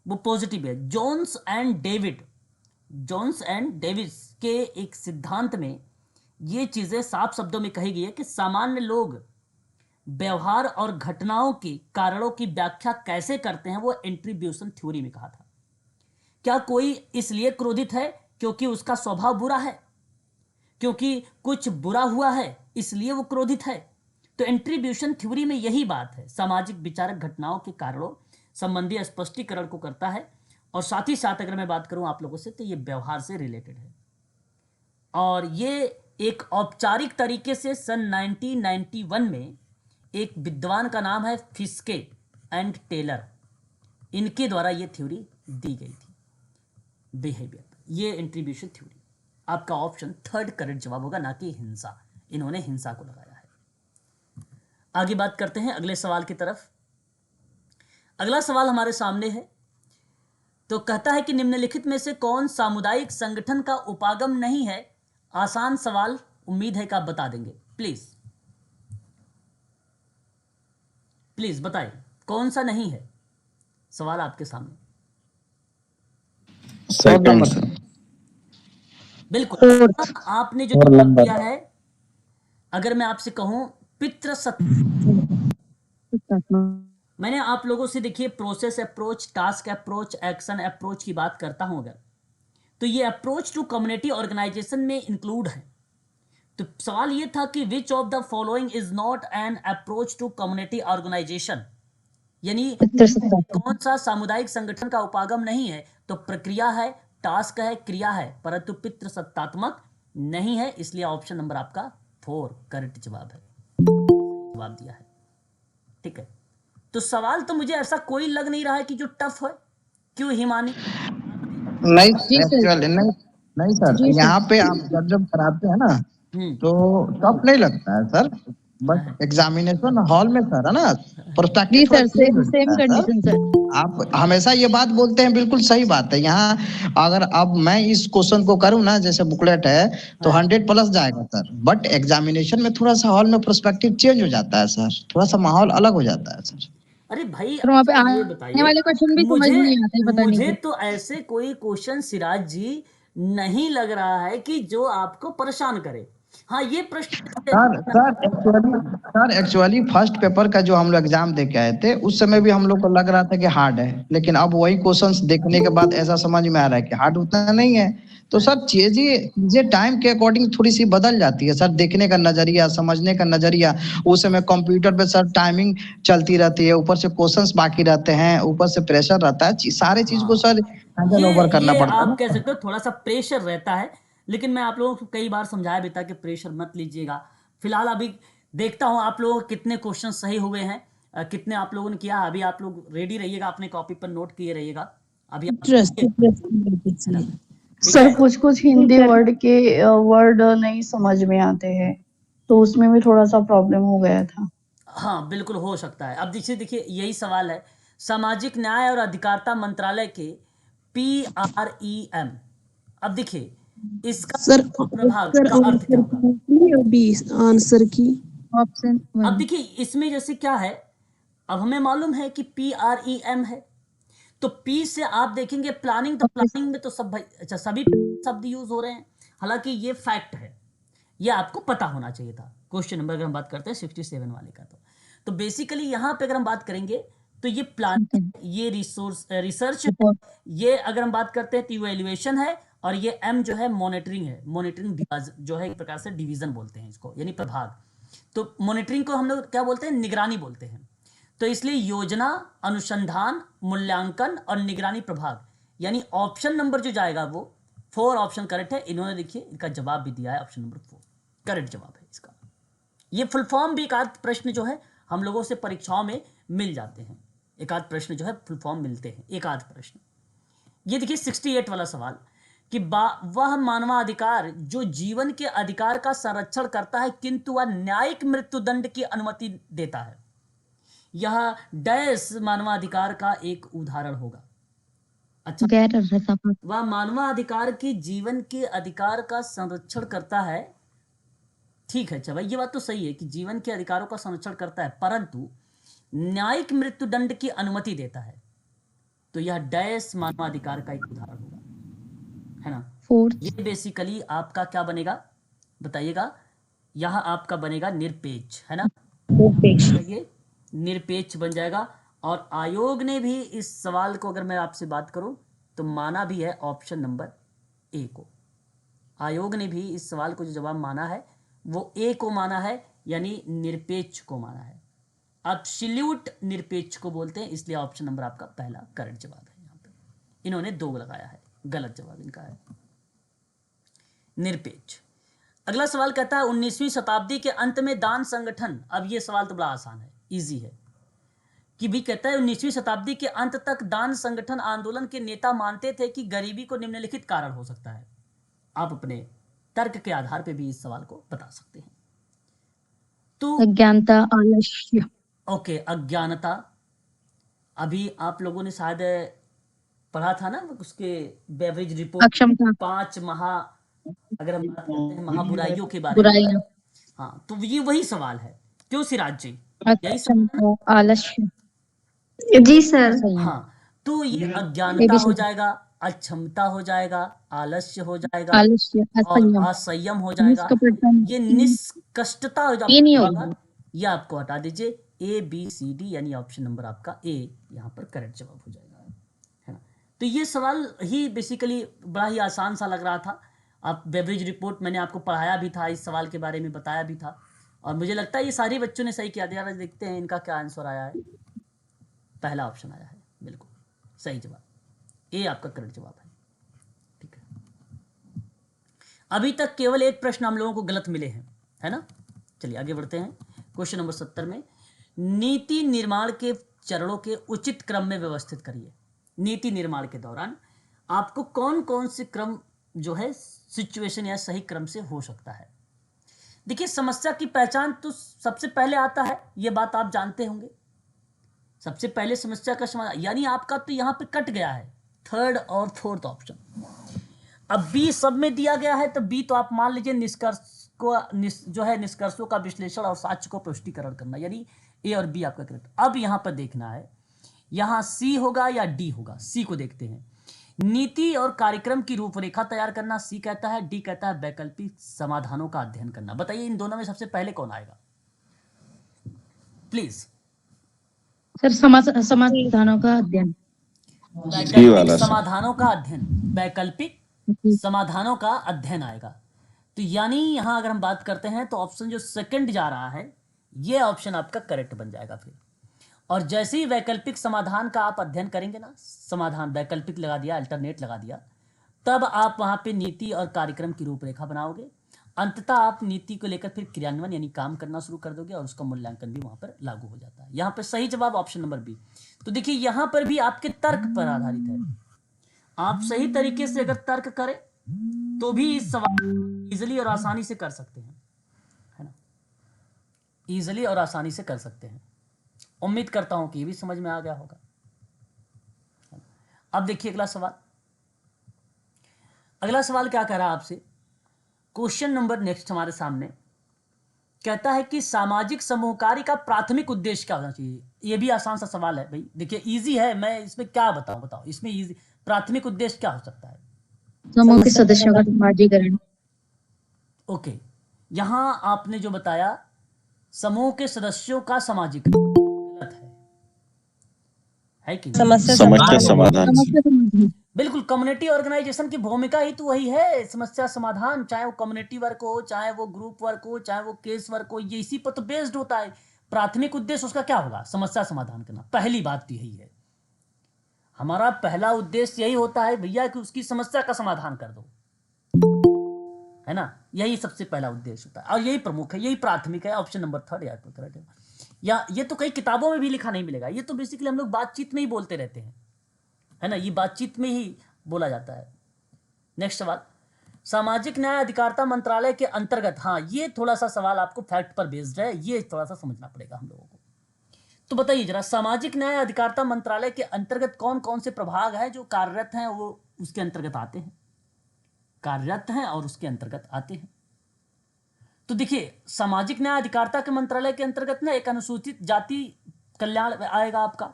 Speaker 2: वो पॉजिटिव है। जोन्स एंड डेविस के एक सिद्धांत में ये चीज़ें साफ शब्दों में कही गई है कि सामान्य लोग व्यवहार और घटनाओं के कारणों की व्याख्या कैसे करते हैं, वो इंट्रीब्यूशन थ्योरी में कहा था। क्या कोई इसलिए क्रोधित है क्योंकि उसका स्वभाव बुरा है, क्योंकि कुछ बुरा हुआ है इसलिए वो क्रोधित है? तो इंट्रीब्यूशन थ्योरी में यही बात है, सामाजिक विचारक घटनाओं के कारणों संबंधी स्पष्टीकरण को करता है। और साथ ही साथ अगर मैं बात करूं आप लोगों से तो ये व्यवहार से रिलेटेड है। और ये एक औपचारिक तरीके से सन 1991 में एक विद्वान का नाम है फिस्के एंड टेलर, इनके द्वारा ये थ्योरी दी गई थी बिहेवियर। ये इंट्रीब्यूशन थ्योरी आपका ऑप्शन 3 करेक्ट जवाब होगा, ना कि हिंसा। इन्होंने हिंसा को लगाया है। आगे बात करते हैं अगले सवाल की तरफ। अगला सवाल हमारे सामने है, तो कहता है कि निम्नलिखित में से कौन सामुदायिक संगठन का उपागम नहीं है? आसान सवाल, उम्मीद है कि आप बता देंगे। प्लीज बताइए कौन सा नहीं है। सवाल आपके सामने।
Speaker 3: Second sir.
Speaker 2: बिल्कुल, आपने जो जवाब दिया है, अगर मैं आपसे कहूं मैंने आप लोगों से देखिए process approach, task approach, action approach की बात करता हूं अगर, तो ये अप्रोच टू कम्युनिटी ऑर्गेनाइजेशन में इंक्लूड है। तो सवाल ये था कि which of the following is not an approach to community organisation, यानी कौन सा सामुदायिक संगठन का उपागम नहीं है? तो प्रक्रिया है, टास्क है, क्रिया है, परंतु पितृसत्तात्मक नहीं है। इसलिए ऑप्शन नंबर आपका 4 करेक्ट जवाब है, जवाब दिया है। ठीक है, तो सवाल तो मुझे ऐसा कोई लग नहीं रहा है कि जो टफ है। क्यों हिमानी?
Speaker 5: नहीं एक्चुअली नहीं सर, यहाँ पे आप जब कराते हैं ना तो टफ नहीं लगता है सर, बट एग्जामिनेशन हॉल में सर है ना
Speaker 6: जी
Speaker 5: prospective
Speaker 6: sir, same condition sir.
Speaker 5: आप हमेशा ये बात बोलते हैं, बिल्कुल सही बात है। यहाँ अगर अब मैं इस क्वेश्चन को करूँ ना, जैसे बुकलेट है तो 100 प्लस जाएगा सर, बट एग्जामिनेशन में थोड़ा सा हॉल में प्रोस्पेक्टिव चेंज हो जाता है सर, थोड़ा सा माहौल अलग हो जाता है सर।
Speaker 2: अरे भाई,
Speaker 6: सर वहाँ पे
Speaker 2: अच्छा ये
Speaker 6: आने
Speaker 2: बताइए,
Speaker 6: वाले क्वेश्चन भी समझ नहीं आते, पता नहीं
Speaker 2: मुझे
Speaker 6: क्यों।
Speaker 2: तो ऐसे कोई क्वेश्चन सिराज जी नहीं लग रहा है कि जो आपको परेशान करे। हाँ, ये प्रश्न
Speaker 5: सर एक्चुअली फर्स्ट पेपर का जो हम लोग एग्जाम दे के आए थे उस समय भी हम लोग को लग रहा था कि हार्ड है, लेकिन अब वही क्वेश्चंस देखने के बाद ऐसा समझ में आ रहा है कि हार्ड उतना नहीं है। तो सर चीजें टाइम के अकॉर्डिंग थोड़ी सी बदल जाती है सर, देखने का नजरिया, समझने का नजरिया। उस समय कंप्यूटर पे सर टाइमिंग चलती रहती है, ऊपर से क्वेश्चंस बाकी रहते हैं, ऊपर से प्रेशर रहता है, सारे चीज को सर हैंडल ओवर करना पड़ता है।
Speaker 2: आप कह सकते हो थोड़ा सा प्रेशर रहता है, लेकिन मैं आप लोगों को कई बार समझाया भी था कि प्रेशर मत लीजिएगा। फिलहाल अभी देखता हूं आप लोगों के कितने क्वेश्चन सही हुए हैं, कितने आप लोगों ने किया। अभी आप लोग रेडी रहिएगा, अपने कॉपी पर नोट किए रहिएगा। अभी
Speaker 1: सर कुछ कुछ हिंदी वर्ड नहीं समझ में आते हैं, तो उसमें भी थोड़ा सा प्रॉब्लम हो गया था।
Speaker 2: हाँ, बिल्कुल हो सकता है। अब देखिए यही सवाल है, सामाजिक न्याय और अधिकारिता मंत्रालय के PREM। अब देखिए इसका
Speaker 6: सर
Speaker 2: प्रभाग का अर्थ क्या होगा?
Speaker 6: आंसर की ऑप्शन।
Speaker 2: अब देखिए इसमें जैसे क्या है, अब हमें मालूम है कि PREM है, तो P से आप देखेंगे प्लानिंग, तो प्लानिंग में तो सब भाई अच्छा सभी शब्द यूज हो रहे हैं। हालांकि ये फैक्ट है, ये आपको पता होना चाहिए था। क्वेश्चन नंबर अगर हम बात करते हैं 67 वाले का, तो बेसिकली यहाँ पे अगर हम बात करेंगे तो ये प्लानिंग, ये रिसर्च, ये अगर हम बात करते हैं तो इवैल्यूएशन है, और ये M जो है मॉनिटरिंग है। मॉनिटरिंग जो है एक प्रकार से डिवीजन बोलते हैं इसको, यानी प्रभाग। तो मॉनिटरिंग को हम लोग क्या बोलते हैं? निगरानी बोलते हैं। तो इसलिए योजना, अनुसंधान, मूल्यांकन और निगरानी प्रभाग, यानी ऑप्शन नंबर जो जाएगा वो 4 ऑप्शन करेक्ट है। इन्होंने देखिए इनका जवाब भी दिया है, ऑप्शन नंबर 4 करेक्ट जवाब है इसका। ये फुल फॉर्म भी एक आध प्रश्न जो है हम लोगों से परीक्षाओं में मिल जाते हैं, एक आध प्रश्न जो है फुल फॉर्म मिलते हैं, एक आध प्रश्न। ये देखिए 68 वाला सवाल, कि वह मानवाधिकार जो जीवन के अधिकार का संरक्षण करता है किंतु वह न्यायिक मृत्युदंड की अनुमति देता है। यह डैश मानवाधिकार का एक उदाहरण होगा। अच्छा, वह मानवाधिकार की जीवन के अधिकार का संरक्षण करता है। ठीक है, अच्छा भाई, ये बात तो सही है कि जीवन के अधिकारों का संरक्षण करता है परंतु न्यायिक मृत्युदंड की अनुमति देता है, तो यह डैश मानवाधिकार का एक उदाहरण होगा, है ना। ये बेसिकली आपका क्या बनेगा बताइएगा, यह आपका बनेगा निरपेक्ष, है ना। ये निरपेक्ष बन जाएगा। और आयोग ने भी इस सवाल को, अगर मैं आपसे बात करूं तो माना भी है ऑप्शन नंबर ए को। आयोग ने भी इस सवाल को जो जवाब माना है वो ए को माना है, यानी निरपेक्ष को माना है। एब्सोल्यूट निरपेक्ष को बोलते हैं, इसलिए ऑप्शन नंबर आपका पहला करेक्ट जवाब है। यहाँ पे इन्होंने 2 लगाया है, गलत जवाब इनका है निरपेक्ष। अगला सवाल कहता है 19वीं शताब्दी के अंत में दान संगठन, अब ये सवाल तो बड़ा आसान है, इजी है, कि भी कहता है 19वीं शताब्दी के अंत तक दान संगठन आंदोलन के नेता मानते थे कि गरीबी को निम्नलिखित कारण हो सकता है। आप अपने तर्क के आधार पर भी इस सवाल को बता सकते हैं। तो
Speaker 6: अज्ञानता, आलस्य।
Speaker 2: ओके, अज्ञानता, अभी आप लोगों ने शायद पढ़ा था ना उसके बेवरेज रिपोर्ट,
Speaker 6: अक्षमता,
Speaker 2: 5 अगर हम बात करते हैं महाबुराइयों के बारे में, हाँ, तो ये वही सवाल है। क्यों सिराज जी, यही सवाल,
Speaker 6: आलस्य।
Speaker 1: जी सर।
Speaker 2: हाँ, तो ये अज्ञानता हो जाएगा, अक्षमता हो जाएगा, आलस्य हो जाएगा,
Speaker 6: आलस्य,
Speaker 2: और असंयम हो जाएगा, ये निष्कष्टता हो जाएगा। ये आपको हटा दीजिए, ए बी सी डी, यानी ऑप्शन नंबर आपका ए यहाँ पर करेक्ट जवाब हो जाएगा, है ना। तो ये सवाल ही बेसिकली बड़ा ही आसान सा लग रहा था। आप बेवरेज रिपोर्ट मैंने आपको पढ़ाया भी था, इस सवाल के बारे में बताया भी था, और मुझे लगता है ये सारे बच्चों ने सही किया दिया। देखते हैं इनका क्या आंसर आया है। पहला ऑप्शन आया है, बिल्कुल सही जवाब, ए आपका करेक्ट जवाब है। ठीक है, अभी तक केवल एक प्रश्न हम लोगों को गलत मिले हैं, है ना। चलिए आगे बढ़ते हैं। क्वेश्चन नंबर 70 में, नीति निर्माण के चरणों के उचित क्रम में व्यवस्थित करिए। नीति निर्माण के दौरान आपको कौन कौन से क्रम जो है सिचुएशन या सही क्रम से हो सकता है। देखिए, समस्या की पहचान तो सबसे पहले आता है, ये बात आप जानते होंगे। सबसे पहले समस्या का समाधान, यानी आपका तो यहाँ पे कट गया है 3rd और 4th ऑप्शन। अब बी सब में दिया गया है, तो बी तो आप मान लीजिए निष्कर्ष को जो है निष्कर्षों का विश्लेषण और साक्ष्य को पुष्टिकरण करना, यानी ए और बी आपका करेक्ट। अब यहाँ पर देखना है यहाँ सी होगा या डी होगा। सी को देखते हैं, नीति और कार्यक्रम की रूपरेखा तैयार करना सी कहता है, डी कहता है वैकल्पिक समाधानों का अध्ययन करना। बताइए इन दोनों में सबसे पहले कौन आएगा प्लीज।
Speaker 6: सर, समाधानों का अध्ययन।
Speaker 2: वैकल्पिक समाधानों का अध्ययन, वैकल्पिक समाधानों का अध्ययन आएगा। तो यानी यहां अगर हम बात करते हैं तो ऑप्शन जो सेकंड जा रहा है ये ऑप्शन आपका करेक्ट बन जाएगा फिर। और जैसे ही वैकल्पिक समाधान का आप अध्ययन करेंगे ना, समाधान वैकल्पिक लगा दिया, अल्टरनेट लगा दिया, तब आप वहां पे नीति और कार्यक्रम की रूपरेखा बनाओगे। अंततः आप नीति को लेकर फिर क्रियान्वयन यानी काम करना शुरू कर दोगे और उसका मूल्यांकन भी वहां पर लागू हो जाता है। यहाँ पर सही जवाब ऑप्शन नंबर बी। तो देखिए यहाँ पर भी आपके तर्क पर आधारित है। आप सही तरीके से अगर तर्क करें तो भी इस सवाल इजिली और आसानी से कर सकते हैं, है ना, इजिली और आसानी से कर सकते हैं। उम्मीद करता हूं कि ये भी समझ में आ गया होगा। अब देखिए अगला सवाल। अगला सवाल क्या कह रहा है आपसे, क्वेश्चन नंबर नेक्स्ट हमारे सामने कहता है कि सामाजिक समूहकारी का प्राथमिक उद्देश्य क्या होना चाहिए। ये भी आसान सा सवाल है भाई, देखिए इजी है, मैं इसमें क्या बताओ इसमें इजी प्राथमिक उद्देश्य क्या हो सकता है।
Speaker 6: समूह के सदस्यों का समाजीकरण।
Speaker 2: ओके, यहां आपने जो बताया समूह के सदस्यों का समाजीकरण गलत है कि
Speaker 3: समस्या समाधान।
Speaker 2: बिल्कुल, कम्युनिटी ऑर्गेनाइजेशन की भूमिका ही तो वही है, समस्या समाधान। चाहे वो कम्युनिटी वर्क हो, चाहे वो ग्रुप वर्क हो, चाहे वो केस वर्क हो, ये इसी पर तो बेस्ड होता है। प्राथमिक उद्देश्य उसका क्या होगा, समस्या समाधान करना। पहली बात तो यही है, हमारा पहला उद्देश्य यही होता है भैया कि उसकी समस्या का समाधान कर दो, है ना। यही सबसे पहला उद्देश्य होता है और यही प्रमुख है, यही प्राथमिक है। ऑप्शन नंबर 3 याद करेक्ट है। या ये तो कई किताबों में भी लिखा नहीं मिलेगा, ये तो बेसिकली हम लोग बातचीत में ही बोलते रहते हैं, है ना, ये बातचीत में ही बोला जाता है। नेक्स्ट सवाल, सामाजिक न्याय अधिकारिता मंत्रालय के अंतर्गत, हाँ ये थोड़ा सा सवाल आपको फैक्ट पर बेस्ड है, ये थोड़ा सा समझना पड़ेगा हम लोगों को। तो बताइए जरा, सामाजिक न्याय अधिकारिता मंत्रालय के अंतर्गत कौन कौन से प्रभाग हैं जो कार्यरत हैं, वो उसके अंतर्गत आते हैं, कार्यरत हैं और उसके अंतर्गत आते हैं। तो देखिए, सामाजिक न्याय अधिकारिता के मंत्रालय के अंतर्गत ना एक अनुसूचित जाति कल्याण आएगा आपका,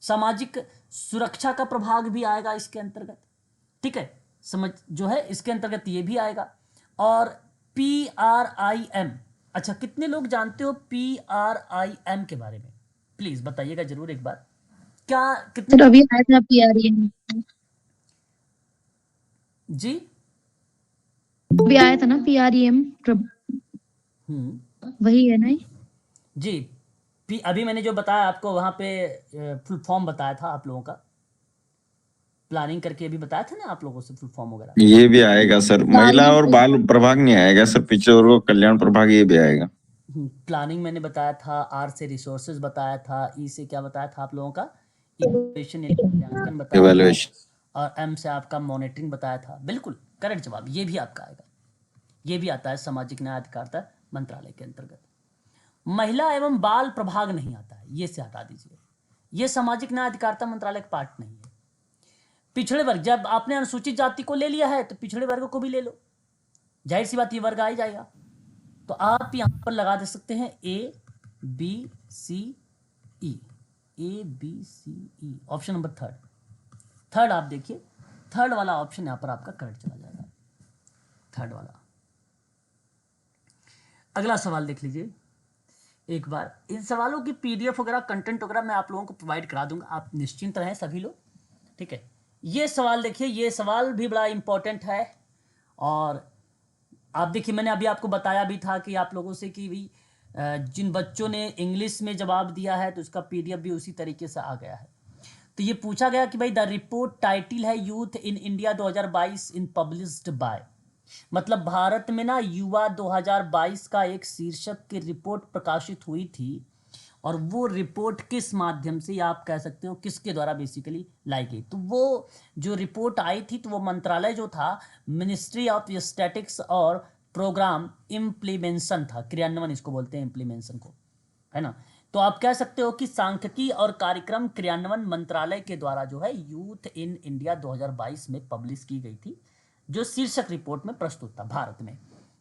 Speaker 2: सामाजिक सुरक्षा का प्रभाग भी आएगा इसके अंतर्गत, ठीक है, समझ जो है इसके अंतर्गत ये भी आएगा। और PRIM, अच्छा कितने लोग जानते हो PRIM के बारे में, प्लीज बताइएगा जरूर एक बार, क्या कितने?
Speaker 6: सर अभी आया था PREM,
Speaker 2: जी
Speaker 6: अभी आया था ना PREM, वही है ना ये?
Speaker 2: जी, अभी मैंने जो बताया आपको वहां पे फुल फॉर्म बताया था आप लोगों का, प्लानिंग करके अभी बताया था ना आप लोगों से फुल फॉर्म वगैरह।
Speaker 3: ये भी आएगा सर, महिला और बाल प्रभाग नहीं आएगा सर, पिछड़े वर्ग कल्याण प्रभाग ये भी आएगा।
Speaker 2: प्लानिंग मैंने बताया था, R से रिसोर्सेज बताया था, E से क्या बताया था आप लोगों का, इवैल्यूएशन मूल्यांकन बताया
Speaker 3: इवैल्यूएशन,
Speaker 2: था, और M से आपका मॉनिटरिंग बताया था। बिल्कुल करेक्ट जवाब, ये भी आपका आएगा, ये भी आता है सामाजिक न्याय अधिकारिता मंत्रालय के अंतर्गत। महिला एवं बाल प्रभाग नहीं आता है, ये से हटा दीजिए, ये सामाजिक न्याय अधिकारिता मंत्रालय का पार्ट नहीं है। पिछड़े वर्ग, जब आपने अनुसूचित जाति को ले लिया है तो पिछड़े वर्ग को भी ले लो, जाहिर सी बात ये वर्ग आ ही जाएगा। तो आप यहां पर लगा दे सकते हैं ABCE, ABCE, option number third आप देखिए, थर्ड वाला ऑप्शन यहां पर आपका करेक्ट चला जाएगा, थर्ड वाला। अगला सवाल देख लीजिए एक बार, इन सवालों की PDF वगैरह कंटेंट वगैरह मैं आप लोगों को प्रोवाइड करा दूंगा, आप निश्चिंत रहें सभी लोग, ठीक है। ये सवाल देखिए, ये सवाल भी बड़ा इंपॉर्टेंट है, और आप देखिए मैंने अभी आपको बताया भी था कि आप लोगों से कि भी जिन बच्चों ने इंग्लिश में जवाब दिया है तो उसका PDF भी उसी तरीके से आ गया है। तो ये पूछा गया कि भाई द रिपोर्ट टाइटल है youth in India 2022 in published by, मतलब भारत में ना युवा 2022 का एक शीर्षक की रिपोर्ट प्रकाशित हुई थी, और वो रिपोर्ट किस माध्यम से, आप कह सकते हो किसके द्वारा बेसिकली लाई गई। तो वो जो रिपोर्ट आई थी तो वो मंत्रालय जो था मिनिस्ट्री ऑफ स्टैटिक्स और प्रोग्राम इम्प्लीमेंशन था, क्रियान्वयन इसको बोलते हैं इम्प्लीमेंशन को, है ना। तो आप कह सकते हो कि सांख्यिकी और कार्यक्रम क्रियान्वयन मंत्रालय के द्वारा जो है यूथ इन इंडिया 2022 में पब्लिश की गई थी, जो शीर्षक रिपोर्ट में प्रस्तुत था भारत में।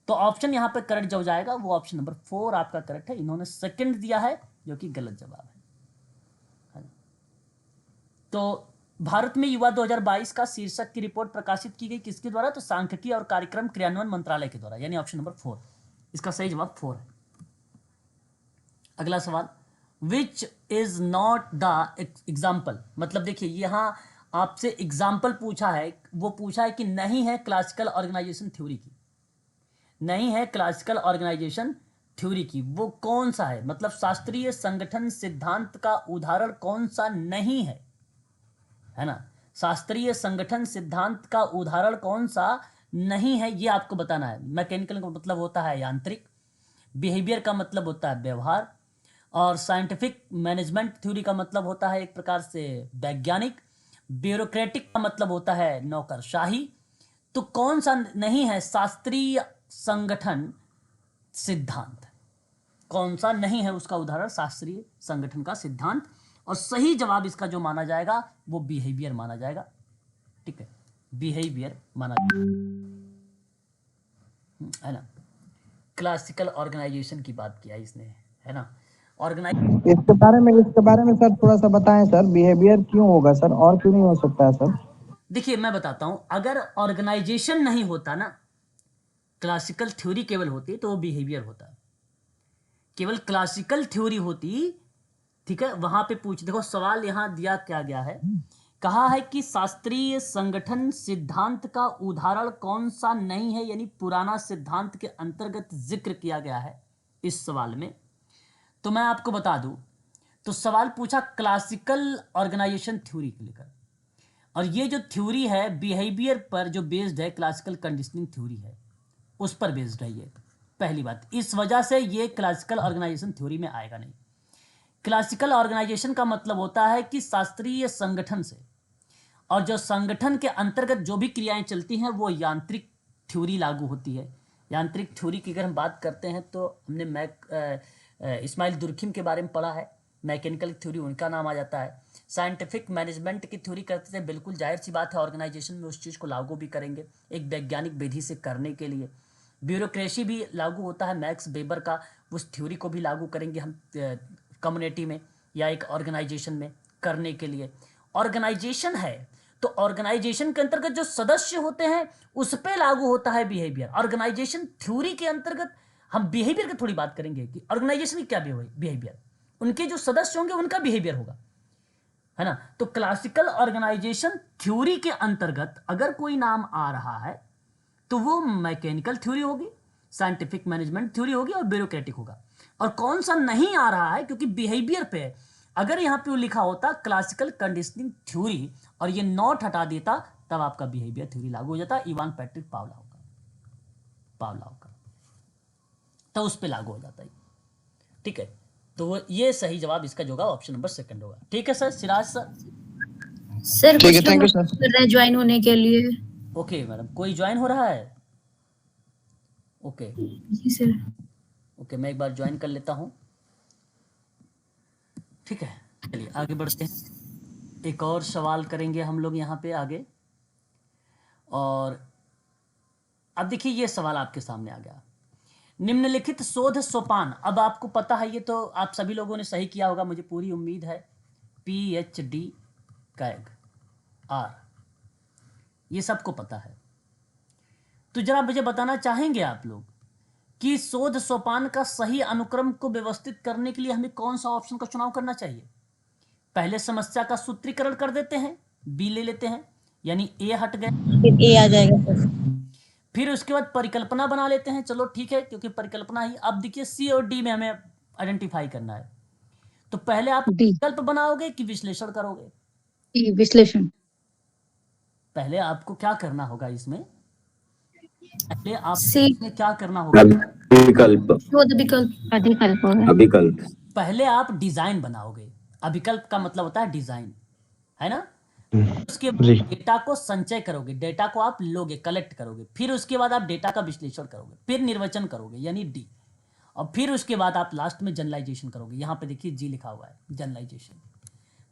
Speaker 2: तो ऑप्शन यहाँ पे करेक्ट जो जाएगा वो ऑप्शन नंबर 4 आपका करेक्ट है, इन्होंने सेकंड दिया है जो कि गलत जवाब है। तो भारत में युवा 2022 का शीर्षक की रिपोर्ट प्रकाशित की गई किसके द्वारा, तो सांख्यिकी और कार्यक्रम क्रियान्वयन मंत्रालय के द्वारा, यानी ऑप्शन नंबर 4, इसका सही जवाब 4 है। अगला सवाल, which is not the example, मतलब देखिए यहां आपसे एग्जाम्पल पूछा है, वो पूछा है कि नहीं है क्लासिकल ऑर्गेनाइजेशन थ्योरी की, नहीं है क्लासिकल ऑर्गेनाइजेशन थ्योरी की, वो कौन सा है, मतलब शास्त्रीय संगठन सिद्धांत का उदाहरण कौन सा नहीं है, है ना, शास्त्रीय संगठन सिद्धांत का उदाहरण कौन सा नहीं है ये आपको बताना है। मैकेनिकल का मतलब होता है यांत्रिक, बिहेवियर का मतलब होता है व्यवहार, और साइंटिफिक मैनेजमेंट थ्योरी का मतलब होता है एक प्रकार से वैज्ञानिक, ब्यूरोक्रेटिक का मतलब होता है नौकरशाही। तो कौन सा नहीं है शास्त्रीय संगठन सिद्धांत, कौन सा नहीं है उसका उदाहरण शास्त्रीय संगठन का सिद्धांत, और सही जवाब इसका जो माना जाएगा वो बिहेवियर माना जाएगा, ठीक है, बिहेवियर माना जाएगा, है ना। क्लासिकल ऑर्गेनाइजेशन की बात किया इसने, है ना, ऑर्गेनाइज।
Speaker 5: इसके बारे में सर थोड़ा सा बताएं सर, बिहेवियर क्यों होगा सर, और क्यों नहीं हो सकता है सर?
Speaker 2: देखिए मैं बताता हूं, अगर ऑर्गेनाइजेशन नहीं होता ना, क्लासिकल थ्योरी केवल होती तो वो बिहेवियर होता, केवल क्लासिकल थ्योरी होती, ठीक है। वहां पे देखो सवाल यहां दिया क्या गया है, कहा है कि शास्त्रीय संगठन सिद्धांत का उदाहरण कौन सा नहीं है, यानी पुराना सिद्धांत के अंतर्गत जिक्र किया गया है इस सवाल में। तो मैं आपको बता दूं, तो सवाल पूछा क्लासिकल ऑर्गेनाइजेशन थ्योरी को लेकर, और ये जो थ्योरी है बिहेवियर पर जो बेस्ड है, क्लासिकल कंडीशनिंग थ्योरी है उस पर बेस्ड है ये, पहली बात। इस वजह से ये क्लासिकल ऑर्गेनाइजेशन थ्योरी में आएगा नहीं। क्लासिकल ऑर्गेनाइजेशन का मतलब होता है कि शास्त्रीय संगठन से, और जो संगठन के अंतर्गत जो भी क्रियाएं चलती हैं वो यांत्रिक थ्योरी लागू होती है। यांत्रिक थ्योरी की अगर हम बात करते हैं तो हमने इस्माइल दुर्खिम के बारे में पढ़ा है, मैकेनिकल थ्योरी उनका नाम आ जाता है। साइंटिफिक मैनेजमेंट की थ्योरी करते थे, बिल्कुल जाहिर सी बात है ऑर्गेनाइजेशन में उस चीज़ को लागू भी करेंगे एक वैज्ञानिक विधि से करने के लिए। ब्यूरोक्रेसी भी लागू होता है मैक्स वेबर का, उस थ्योरी को भी लागू करेंगे हम कम्युनिटी में या एक ऑर्गेनाइजेशन में करने के लिए। ऑर्गेनाइजेशन है तो ऑर्गेनाइजेशन के अंतर्गत जो सदस्य होते हैं उस पे लागू होता है बिहेवियर। ऑर्गेनाइजेशन थ्योरी के अंतर्गत हम बिहेवियर की थोड़ी बात करेंगे कि ऑर्गेनाइजेशन की क्या बिहेवियर, उनके जो सदस्य होंगे उनका बिहेवियर होगा, है ना। तो क्लासिकल ऑर्गेनाइजेशन थ्योरी के अंतर्गत अगर कोई नाम आ रहा है तो वो मैकेनिकल थ्योरी होगी, साइंटिफिक मैनेजमेंट थ्योरी होगी और ब्यूरोक्रेटिक होगा। और कौन सा नहीं आ रहा है क्योंकि बिहेवियर पे है, अगर यहाँ पे लिखा होता क्लासिकल कंडीशनिंग थ्योरी और ये नॉट हटा देता तब आपका बिहेवियर थ्योरी लागू हो जाता, इवान पैट्रिक पावलोव का तो उस पे लागू हो जाता है। ठीक है, तो ये सही जवाब इसका जो होगा ऑप्शन नंबर 2 होगा। ठीक है सर, सिराज सर।
Speaker 6: सर
Speaker 5: ठीक है,
Speaker 6: कुछ
Speaker 5: थैंक यू
Speaker 6: लोग
Speaker 5: सर।
Speaker 6: कर रहे हैं ज्वाइन होने के लिए।
Speaker 2: ओके मैडम, कोई ज्वाइन हो रहा है? ओके
Speaker 6: जी सर।
Speaker 2: ओके, मैं एक बार ज्वाइन कर लेता हूँ। ठीक है, चलिए आगे बढ़ते हैं। एक और सवाल करेंगे हम लोग यहाँ पे आगे। और अब देखिए ये सवाल आपके सामने आ गया, निम्नलिखित शोध सोपान। अब आपको पता है, ये तो आप सभी लोगों ने सही किया होगा, मुझे पूरी उम्मीद है। PhD कैग R, ये सबको पता है। तो जरा मुझे बताना चाहेंगे आप लोग कि शोध सोपान का सही अनुक्रम को व्यवस्थित करने के लिए हमें कौन सा ऑप्शन का चुनाव करना चाहिए? पहले समस्या का सूत्रीकरण कर देते हैं, B ले लेते हैं, यानी A हट गए,
Speaker 6: फिर ए आ जाएगा सर।
Speaker 2: फिर उसके बाद परिकल्पना बना लेते हैं, चलो ठीक है क्योंकि परिकल्पना ही। अब देखिए C और D में हमें आइडेंटिफाई करना है, तो पहले आप
Speaker 6: डी।
Speaker 2: विकल्प बनाओगे कि विश्लेषण करोगे?
Speaker 6: विश्लेषण।
Speaker 2: पहले आपको क्या करना होगा इसमें, पहले आप
Speaker 6: सी।
Speaker 2: इसमें क्या करना होगा?
Speaker 7: विकल्प,
Speaker 6: शोध विकल्प। अधिकल्प होगा।
Speaker 7: अभिकल्प।
Speaker 2: पहले आप डिजाइन बनाओगे, अभिकल्प का मतलब होता है डिजाइन, है ना। उसके बाद डेटा को संचय करोगे, डेटा को आप लोगे, कलेक्ट करोगे, फिर उसके बाद आप डेटा का विश्लेषण करोगे, फिर निर्वचन करोगे यानी D, और फिर उसके बाद आप लास्ट में जनरलाइजेशन करोगे। यहाँ पे देखिए G लिखा हुआ है, जनरलाइजेशन।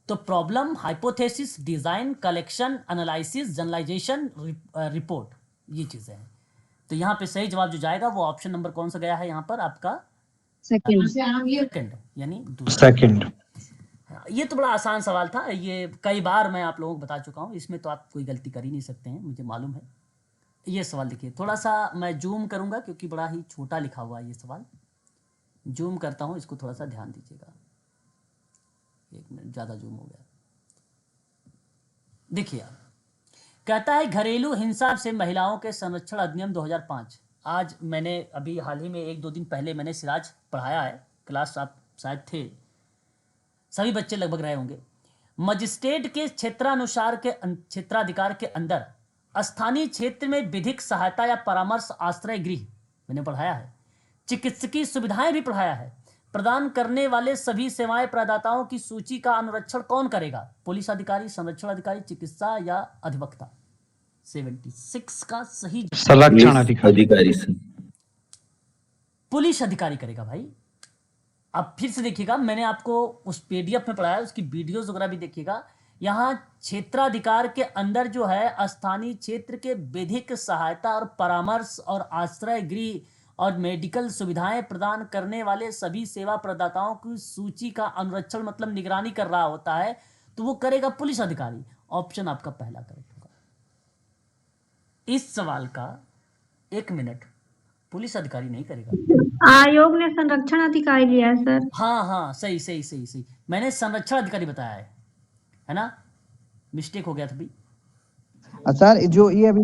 Speaker 2: तो problem, hypothesis, design, collection, analysis, generalisation, report, ये चीजें हैं। तो यहाँ पे सही जवाब जो जाएगा वो ऑप्शन नंबर कौन सा गया है यहाँ पर आपका? सेकंड, यानी दूसरा।
Speaker 4: सेकंड।
Speaker 2: ये तो बड़ा आसान सवाल था, ये कई बार मैं आप लोगों को बता चुका हूँ, इसमें तो आप कोई गलती कर ही नहीं सकते हैं, मुझे मालूम है। ये सवाल देखिए, थोड़ा सा मैं जूम करूंगा क्योंकि बड़ा ही छोटा लिखा हुआ है ये सवाल। जूम करता हूँ, इसको थोड़ा सा ध्यान दीजिएगा। 1 मिनट, ज़्यादा जूम हो गया। देखिए आप, कहता है घरेलू हिंसा से महिलाओं के संरक्षण अधिनियम 2005। आज मैंने अभी हाल ही में 1-2 दिन पहले मैंने सिराज पढ़ाया है, क्लास आप शायद थे, सभी बच्चे लगभग रहे होंगे। मजिस्ट्रेट के क्षेत्रानुसार के क्षेत्राधिकार के अंदर स्थानीय क्षेत्र में विधिक सहायता या परामर्श, आश्रय गृह मैंने पढ़ाया है, चिकित्सकीय सुविधाएं भी पढ़ाया है, प्रदान करने वाले सभी सेवाएं प्रदाताओं की सूची का अनुरक्षण कौन करेगा? पुलिस अधिकारी, संरक्षण अधिकारी, चिकित्सा या अधिवक्ता? 76 का सही
Speaker 4: संरक्षण
Speaker 7: अधिकारी से।
Speaker 2: पुलिस अधिकारी करेगा भाई। अब फिर से देखिएगा, मैंने आपको उस PDF में पढ़ाया, उसकी वीडियोस वगैरह भी देखिएगा। यहाँ क्षेत्राधिकार के अंदर जो है स्थानीय क्षेत्र के विधिक सहायता और परामर्श और आश्रय गृह और मेडिकल सुविधाएं प्रदान करने वाले सभी सेवा प्रदाताओं की सूची का अनुरक्षण मतलब निगरानी कर रहा होता है, तो वो करेगा पुलिस अधिकारी। ऑप्शन आपका पहला करेक्ट होगा। इस सवाल का 1 मिनट, पुलिस अधिकारी नहीं करेगा।
Speaker 8: आयोग ने संरक्षण अधिकारी लिया है सर।
Speaker 2: हाँ, सही, मैंने संरक्षण अधिकारी बताया है ना, मिस्टेक हो गया था भी।
Speaker 5: सर जो ये अभी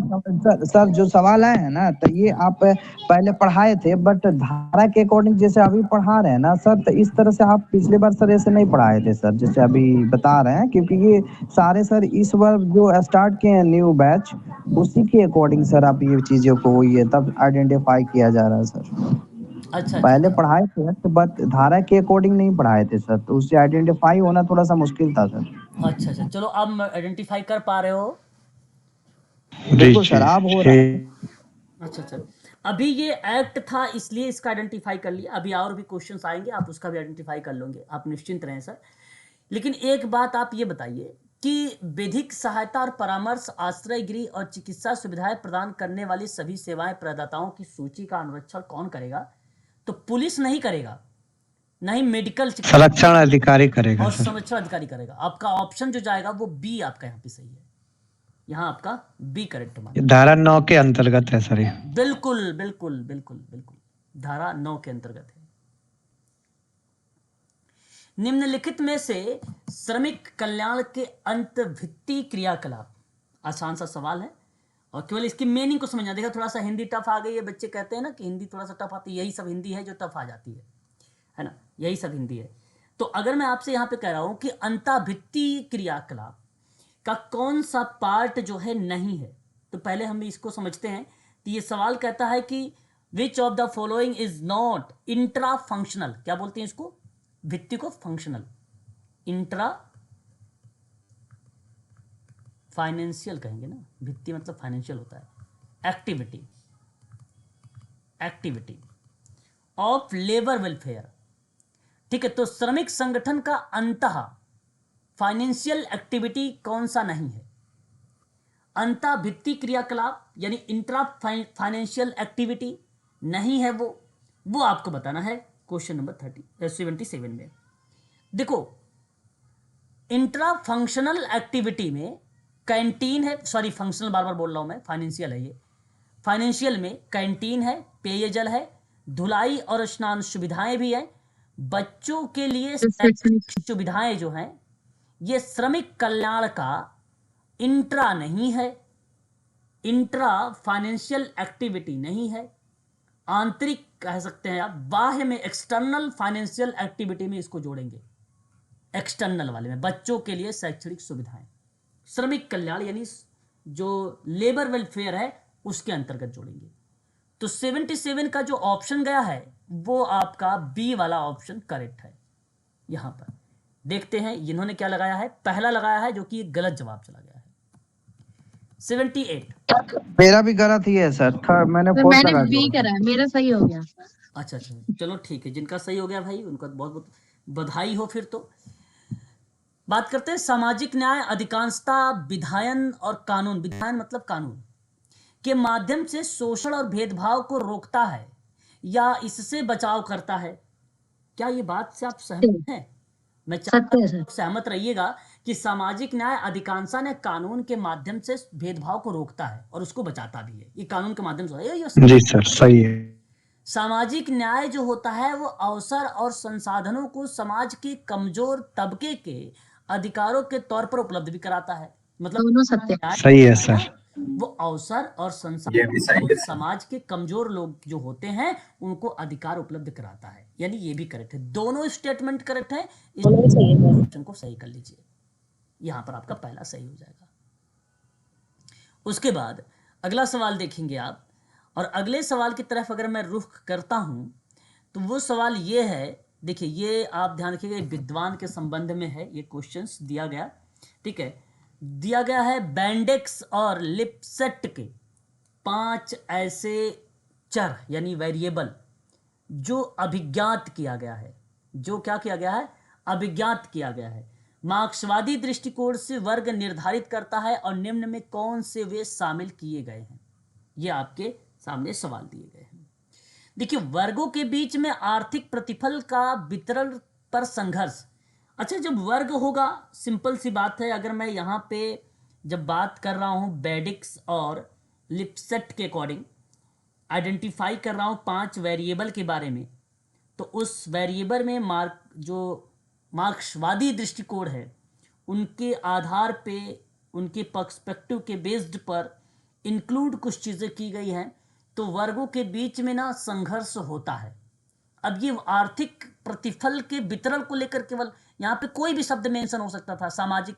Speaker 5: सर जो सवाल आए हैं ना, तो ये आप पहले पढ़ाए थे, बट धारा के अकॉर्डिंग जैसे अभी पढ़ा रहे हैं ना सर, तो इस तरह से आप पिछले बार सर ऐसे नहीं पढ़ाए थे सर, जैसे अभी बता रहे हैं, क्योंकि ये सारे सर इस बार जो स्टार्ट किए हैं न्यू बैच, उसी के अकॉर्डिंग सर आप ये चीजों को ये तब आइडेंटिफाई किया जा रहा है सर।
Speaker 2: अच्छा
Speaker 5: पहले पढ़ाए थे तो बट धारा के अकॉर्डिंग नहीं पढ़ाए थे सर, तो उससे आइडेंटिफाई होना थोड़ा सा मुश्किल था सर।
Speaker 2: अच्छा, चलो अब आइडेंटिफाई कर पा रहे हो?
Speaker 5: बिल्कुल सर, आप हो रहा है।
Speaker 2: अच्छा, अभी ये एक्ट था इसलिए इसका आइडेंटिफाई कर लिया, अभी और भी क्वेश्चंस आएंगे, आप उसका भी आइडेंटिफाई कर लोगे, आप निश्चिंत रहें सर। लेकिन एक बात आप ये बताइए कि विधिक सहायता और परामर्श, आश्रय गृह और चिकित्सा सुविधाएं प्रदान करने वाली सभी सेवाएं प्रदाताओं की सूची का अनुरक्षण कौन करेगा? तो पुलिस नहीं करेगा, नहीं मेडिकल
Speaker 9: संरक्षण अधिकारी करेगा
Speaker 2: और
Speaker 9: सर।
Speaker 2: संरक्षण अधिकारी करेगा। आपका ऑप्शन जो जाएगा वो बी आपका यहाँ पे सही है, यहाँ आपका बी करेक्ट मान।
Speaker 9: ये धारा 9 के अंतर्गत है सर ये।
Speaker 2: बिल्कुल बिल्कुल बिल्कुल बिल्कुल, धारा 9 के अंतर्गत है। निम्नलिखित में से श्रमिक कल्याण के अंतर्भित्ति क्रियाकलाप, आसान सा सवाल है और केवल इसकी मीनिंग को समझना। देखा थोड़ा सा हिंदी टफ आ गई है, बच्चे कहते हैं ना कि हिंदी थोड़ा सा टफ आती है, यही सब हिंदी है जो टफ आ जाती है ना, यही सब हिंदी है। तो अगर मैं आपसे यहाँ पे कह रहा हूं कि अंतर्भित्ति क्रियाकलाप का कौन सा पार्ट जो है नहीं है, तो पहले हम इसको समझते हैं। तो ये सवाल कहता है कि which of the following is not intra functional, क्या बोलते हैं इसको, भित्ति को फंक्शनल, इंट्रा फाइनेंशियल कहेंगे ना, भित्ति मतलब फाइनेंशियल होता है। एक्टिविटी ऑफ लेबर वेलफेयर, ठीक है। तो श्रमिक संगठन का अंतः फाइनेंशियल एक्टिविटी कौन सा नहीं है? अंतः भित्ति क्रियाकलाप यानी इंट्रा फाइनेंशियल एक्टिविटी नहीं है, वो आपको बताना है क्वेश्चन नंबर 77 में। देखो इंट्रा फंक्शनल एक्टिविटी में कैंटीन है, सॉरी फंक्शनल बार बार बोल रहा हूं मैं, फाइनेंशियल है ये। फाइनेंशियल में कैंटीन है, पेयजल है, धुलाई और स्नान सुविधाएं भी है, बच्चों के लिए शैक्षणिक सुविधाएं जो हैं, ये श्रमिक कल्याण का इंट्रा नहीं है, इंट्रा फाइनेंशियल एक्टिविटी नहीं है, आंतरिक कह सकते हैं आप, बाह्य में एक्सटर्नल फाइनेंशियल एक्टिविटी में इसको जोड़ेंगे, एक्सटर्नल वाले में बच्चों के लिए शैक्षणिक सुविधाएं, श्रमिक कल्याण यानी जो लेबर वेलफेयर है उसके अंतर्गत जोड़ेंगे। तो 77 का जो ऑप्शन गया है वो आपका बी वाला ऑप्शन करेक्ट है। यहां पर देखते हैं इन्होंने क्या लगाया है, पहला लगाया है जो कि गलत जवाब चला गया है। 78
Speaker 5: मेरा भी गलत ही है सर, मैंने फोर्थ लगा
Speaker 6: बी
Speaker 5: दिया।
Speaker 6: करा है, मेरा सही हो गया।
Speaker 2: अच्छा चलो ठीक है, जिनका सही हो गया भाई उनका बहुत बहुत बधाई हो। फिर तो बात करते हैं सामाजिक न्याय अधिकांशता विधायन और कानून, विधायन मतलब कानून के माध्यम से शोषण और भेदभाव को रोकता है या इससे बचाव करता है। क्या ये बात से आप सहमत हैं? मैं चाहता हूं आप सहमत रहिएगा कि सामाजिक न्याय अधिकांशता ने कानून के माध्यम से भेदभाव को रोकता है और उसको बचाता भी है, ये कानून के माध्यम से।
Speaker 9: जी सर सही है।
Speaker 2: सामाजिक न्याय जो होता है वो अवसर और संसाधनों को समाज के कमजोर तबके के अधिकारों के तौर पर उपलब्ध भी कराता है। मतलब
Speaker 6: दोनों सत्य
Speaker 9: सही है सर।
Speaker 2: वो अवसर और
Speaker 7: ये
Speaker 2: संसाधन
Speaker 7: भी सही है।
Speaker 2: समाज के कमजोर लोग जो होते हैं उनको अधिकार उपलब्ध कराता है, यानी ये भी करेक्ट है। दोनों स्टेटमेंट करेक्ट है, इस क्वेश्चन को सही कर लीजिए, यहां पर आपका पहला सही हो जाएगा। उसके बाद अगला सवाल देखेंगे आप, और अगले सवाल की तरफ अगर मैं रुख करता हूं तो वो सवाल ये है, देखिए ये आप ध्यान रखिएगा, विद्वान के संबंध में है ये क्वेश्चंस दिया गया, ठीक है। दिया गया है बेंडेक्स और लिपसेट के 5 ऐसे चर यानी वेरिएबल जो अभिज्ञात किया गया है, जो क्या किया गया है, अभिज्ञात किया गया है, मार्क्सवादी दृष्टिकोण से वर्ग निर्धारित करता है और निम्न में कौन से वे शामिल किए गए हैं। ये आपके सामने सवाल दिए गए हैं। देखिए वर्गों के बीच में आर्थिक प्रतिफल का वितरण पर संघर्ष। अच्छा जब वर्ग होगा, सिंपल सी बात है, अगर मैं यहाँ पे जब बात कर रहा हूँ बेडिक्स और लिपसेट के अकॉर्डिंग आइडेंटिफाई कर रहा हूँ 5 वेरिएबल के बारे में, तो उस वेरिएबल में जो मार्क्सवादी दृष्टिकोण है उनके आधार पे, उनके पर्सपेक्टिव के बेस्ड पर इंक्लूड कुछ चीज़ें की गई हैं, तो वर्गों के बीच में ना संघर्ष होता है। अब ये आर्थिक प्रतिफल के वितरण को लेकर केवल यहाँ पे कोई भी शब्द मेंशन हो सकता था, सामाजिक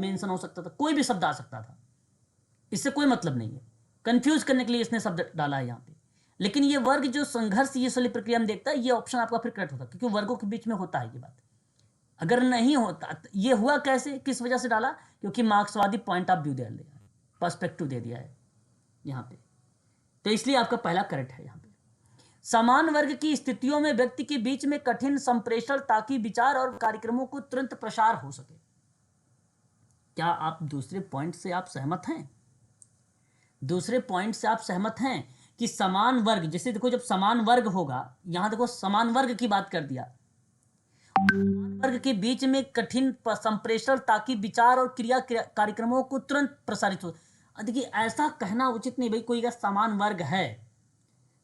Speaker 2: मेंशन हो सकता था, कोई भी शब्द आ सकता था, इससे कोई मतलब नहीं है, कंफ्यूज करने के लिए इसने शब्द डाला है यहाँ पे। लेकिन ये वर्ग जो संघर्ष ये वाली प्रक्रिया में देखता है, ये ऑप्शन आपका फिर करेक्ट होता है, क्योंकि वर्गों के बीच में होता है ये बात। अगर नहीं होता तो ये हुआ कैसे, किस वजह से डाला, क्योंकि मार्क्सवादी पॉइंट ऑफ व्यू दे दिया, पर्सपेक्टिव दे दिया है यहाँ पे, तो इसलिए आपका पहला करेक्ट है यहाँ पे। समान वर्ग की स्थितियों में व्यक्ति के बीच में कठिन संप्रेषण ताकि विचार और कार्यक्रमों को तुरंत प्रसार हो सके। क्या आप दूसरे पॉइंट से आप सहमत हैं? दूसरे पॉइंट से आप सहमत हैं कि समान वर्ग, जैसे देखो जब समान वर्ग होगा, यहां देखो समान वर्ग की बात कर दिया, समान वर्ग के बीच में कठिन संप्रेषण ताकि विचार और क्रिया कार्यक्रमों को तुरंत प्रसारित हो। देखिए ऐसा कहना उचित नहीं भाई, कोई अगर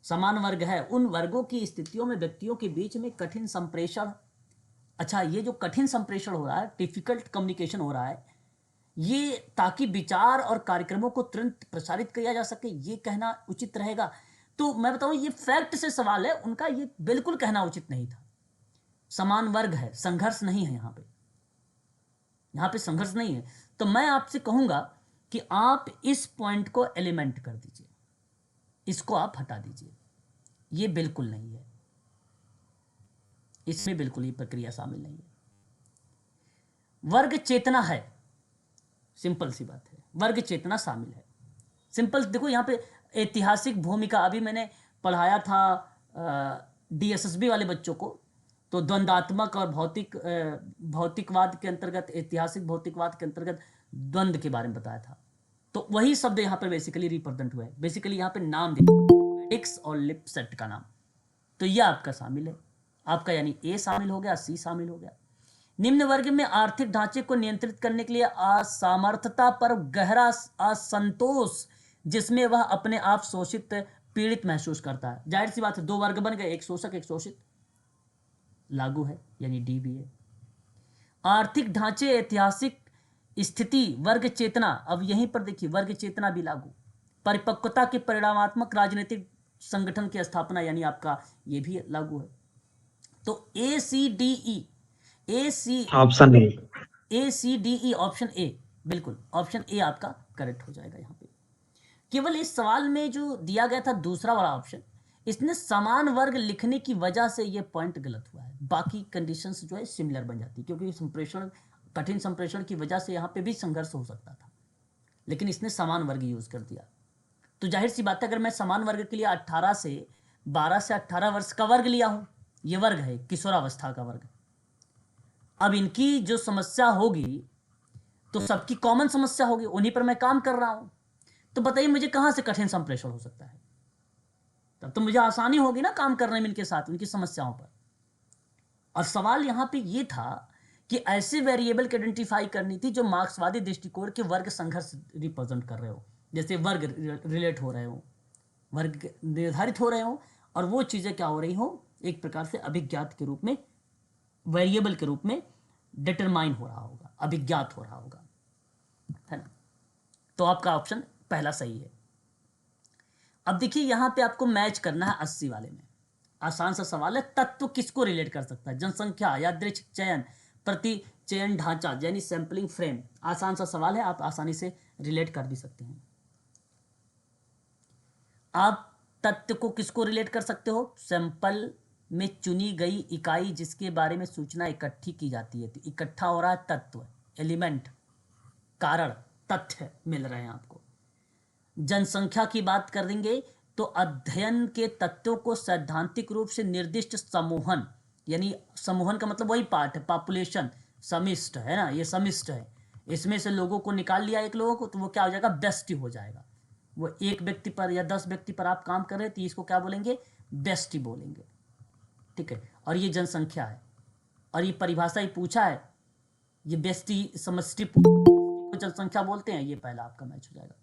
Speaker 2: समान वर्ग है, उन वर्गों की स्थितियों में व्यक्तियों के बीच में कठिन संप्रेषण, अच्छा ये जो कठिन संप्रेषण हो रहा है, डिफिकल्ट कम्युनिकेशन हो रहा है, ये ताकि विचार और कार्यक्रमों को तुरंत प्रसारित किया जा सके, ये कहना उचित रहेगा। तो मैं बताऊं ये फैक्ट से सवाल है उनका, ये बिल्कुल कहना उचित नहीं था। समान वर्ग है, संघर्ष नहीं है यहाँ पे संघर्ष नहीं है। तो मैं आपसे कहूंगा कि आप इस पॉइंट को एलिमेंट कर दीजिए, इसको आप हटा दीजिए, ये बिल्कुल नहीं है, इसमें बिल्कुल ये प्रक्रिया शामिल नहीं है। वर्ग चेतना है, सिंपल सी बात है, वर्ग चेतना शामिल है, सिंपल। देखो यहाँ पे ऐतिहासिक भूमिका, अभी मैंने पढ़ाया था डीएसएसबी वाले बच्चों को, तो द्वंद्वात्मक और भौतिकवाद के अंतर्गत, ऐतिहासिक भौतिकवाद के अंतर्गत द्वंद्व के बारे में बताया था। तो वही शब्द यहाँ पर बेसिकली रिप्रेजेंट हुआ है। बेसिकली यहाँ पे नाम डिक्स और लिपसेट का नाम, तो यह आपका शामिल है, आपका यानी ए शामिल हो गया, सी शामिल हो गया। निम्न वर्ग में आर्थिक ढांचे को नियंत्रित करने के लिए असामर्थ्यता पर गहरा असंतोष, जिसमें वह अपने आप शोषित पीड़ित महसूस करता है। जाहिर सी बात है, दो वर्ग बन गए, एक शोषक एक शोषित, लागू है, यानी डी भी है। आर्थिक ढांचे, ऐतिहासिक स्थिति, वर्ग चेतना, अब यहीं पर देखिए वर्ग चेतना भी लागू। परिपक्वता के परिणामात्मक राजनीतिक संगठन की स्थापना, यानी आपका ये भी लागू है। तो
Speaker 9: ऑप्शन
Speaker 2: ACDE ऑप्शन ए, बिल्कुल ऑप्शन ए आपका करेक्ट हो जाएगा। यहाँ पे केवल इस सवाल में जो दिया गया था दूसरा वाला ऑप्शन, इसने समान वर्ग लिखने की वजह से ये पॉइंट गलत हुआ है, बाकी कंडीशंस जो है सिमिलर बन जाती, क्योंकि संप्रेषण, कठिन संप्रेषण की वजह से यहाँ पे भी संघर्ष हो सकता था, लेकिन इसने समान वर्ग यूज कर दिया। तो जाहिर सी बात है, अगर मैं समान वर्ग के लिए 12 से 18 वर्ष का वर्ग लिया हूं, ये वर्ग है किशोरावस्था का वर्ग, अब इनकी जो समस्या होगी तो सबकी कॉमन समस्या होगी, उन्हीं पर मैं काम कर रहा हूं, तो बताइए मुझे कहां से कठिन संप्रेषण हो सकता है? तब तो मुझे आसानी होगी ना काम करने में इनके साथ, उनकी समस्याओं पर। और सवाल यहां पे ये था कि ऐसे वेरिएबल की आइडेंटिफाई करनी थी जो मार्क्सवादी दृष्टिकोण के वर्ग संघर्ष रिप्रेजेंट कर रहे हो, जैसे वर्ग रिलेट हो रहे हो, वर्ग निर्धारित हो रहे हो, और वो चीजें क्या हो रही हो, एक प्रकार से अभिज्ञात के रूप में, वेरिएबल के रूप में डिटरमाइन हो रहा होगा, अभिज्ञात हो रहा होगा, है ना। तो आपका ऑप्शन पहला सही है। अब देखिए यहां पे आपको मैच करना है 80 वाले में, आसान सा सवाल है। तत्व किसको रिलेट कर सकता है? जनसंख्या, यादृच्छिक चयन, प्रति चयन ढांचा, यानी सैंपलिंग फ्रेम। आसान सा सवाल है, आप आसानी से रिलेट कर भी सकते हैं। आप तत्व को किसको रिलेट कर सकते हो? सैंपल में चुनी गई इकाई जिसके बारे में सूचना इकट्ठी की जाती है, तो इकट्ठा हो रहा है तत्व, एलिमेंट, कारण, तथ्य मिल रहे हैं आपको। जनसंख्या की बात करेंगे तो अध्ययन के तत्वों को सैद्धांतिक रूप से निर्दिष्ट समूहन, यानी समूहन का मतलब वही पार्ट है, पॉपुलेशन, समिष्ट है ना, ये समिष्ट है, इसमें से लोगों को निकाल लिया एक लोगों को, तो वो क्या हो जाएगा? व्यष्टि हो जाएगा। वो एक व्यक्ति पर या 10 व्यक्ति पर आप काम कर रहे हैं तो इसको क्या बोलेंगे? व्यष्टि बोलेंगे, ठीक है। और ये जनसंख्या है, और ये परिभाषा ही पूछा है, ये व्यष्टि समष्टि को जनसंख्या बोलते हैं, ये पहला आपका मैच हो जाएगा।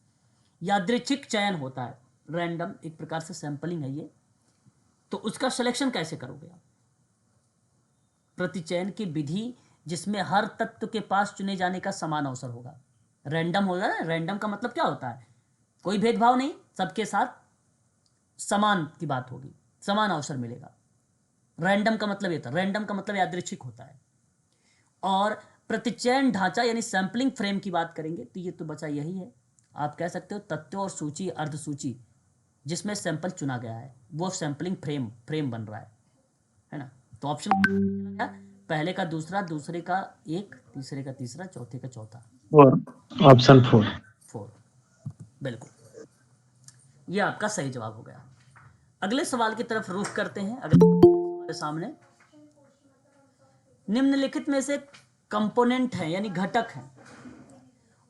Speaker 2: यादृच्छिक चयन होता है, रैंडम, एक प्रकार से सैंपलिंग है ये, तो उसका सिलेक्शन कैसे करोगे आप? प्रतिचयन की विधि जिसमें हर तत्व के पास चुने जाने का समान अवसर होगा। रैंडम होगा ना, रैंडम का मतलब क्या होता है? कोई भेदभाव नहीं, सबके साथ समान की बात होगी, समान अवसर मिलेगा। रैंडम का मतलब ये था, रैंडम का मतलब यादृच्छिक होता है। और प्रतिचयन ढांचा यानी सैंपलिंग फ्रेम की बात करेंगे तो ये तो बचा यही है, आप कह सकते हो तत्व और सूची, अर्ध सूची, जिसमें सैंपल चुना गया है, वो सैंपलिंग फ्रेम बन रहा है ना। तो ऑप्शन पहले का दूसरा, दूसरे का एक, तीसरे का तीसरा, चौथे का चौथा।
Speaker 4: ऑप्शन 4।
Speaker 2: 4 बिल्कुल, ये आपका सही जवाब हो गया। अगले सवाल की तरफ रुख करते हैं। अगले हमारे सामने निम्नलिखित में से कंपोनेंट है यानी घटक हैं,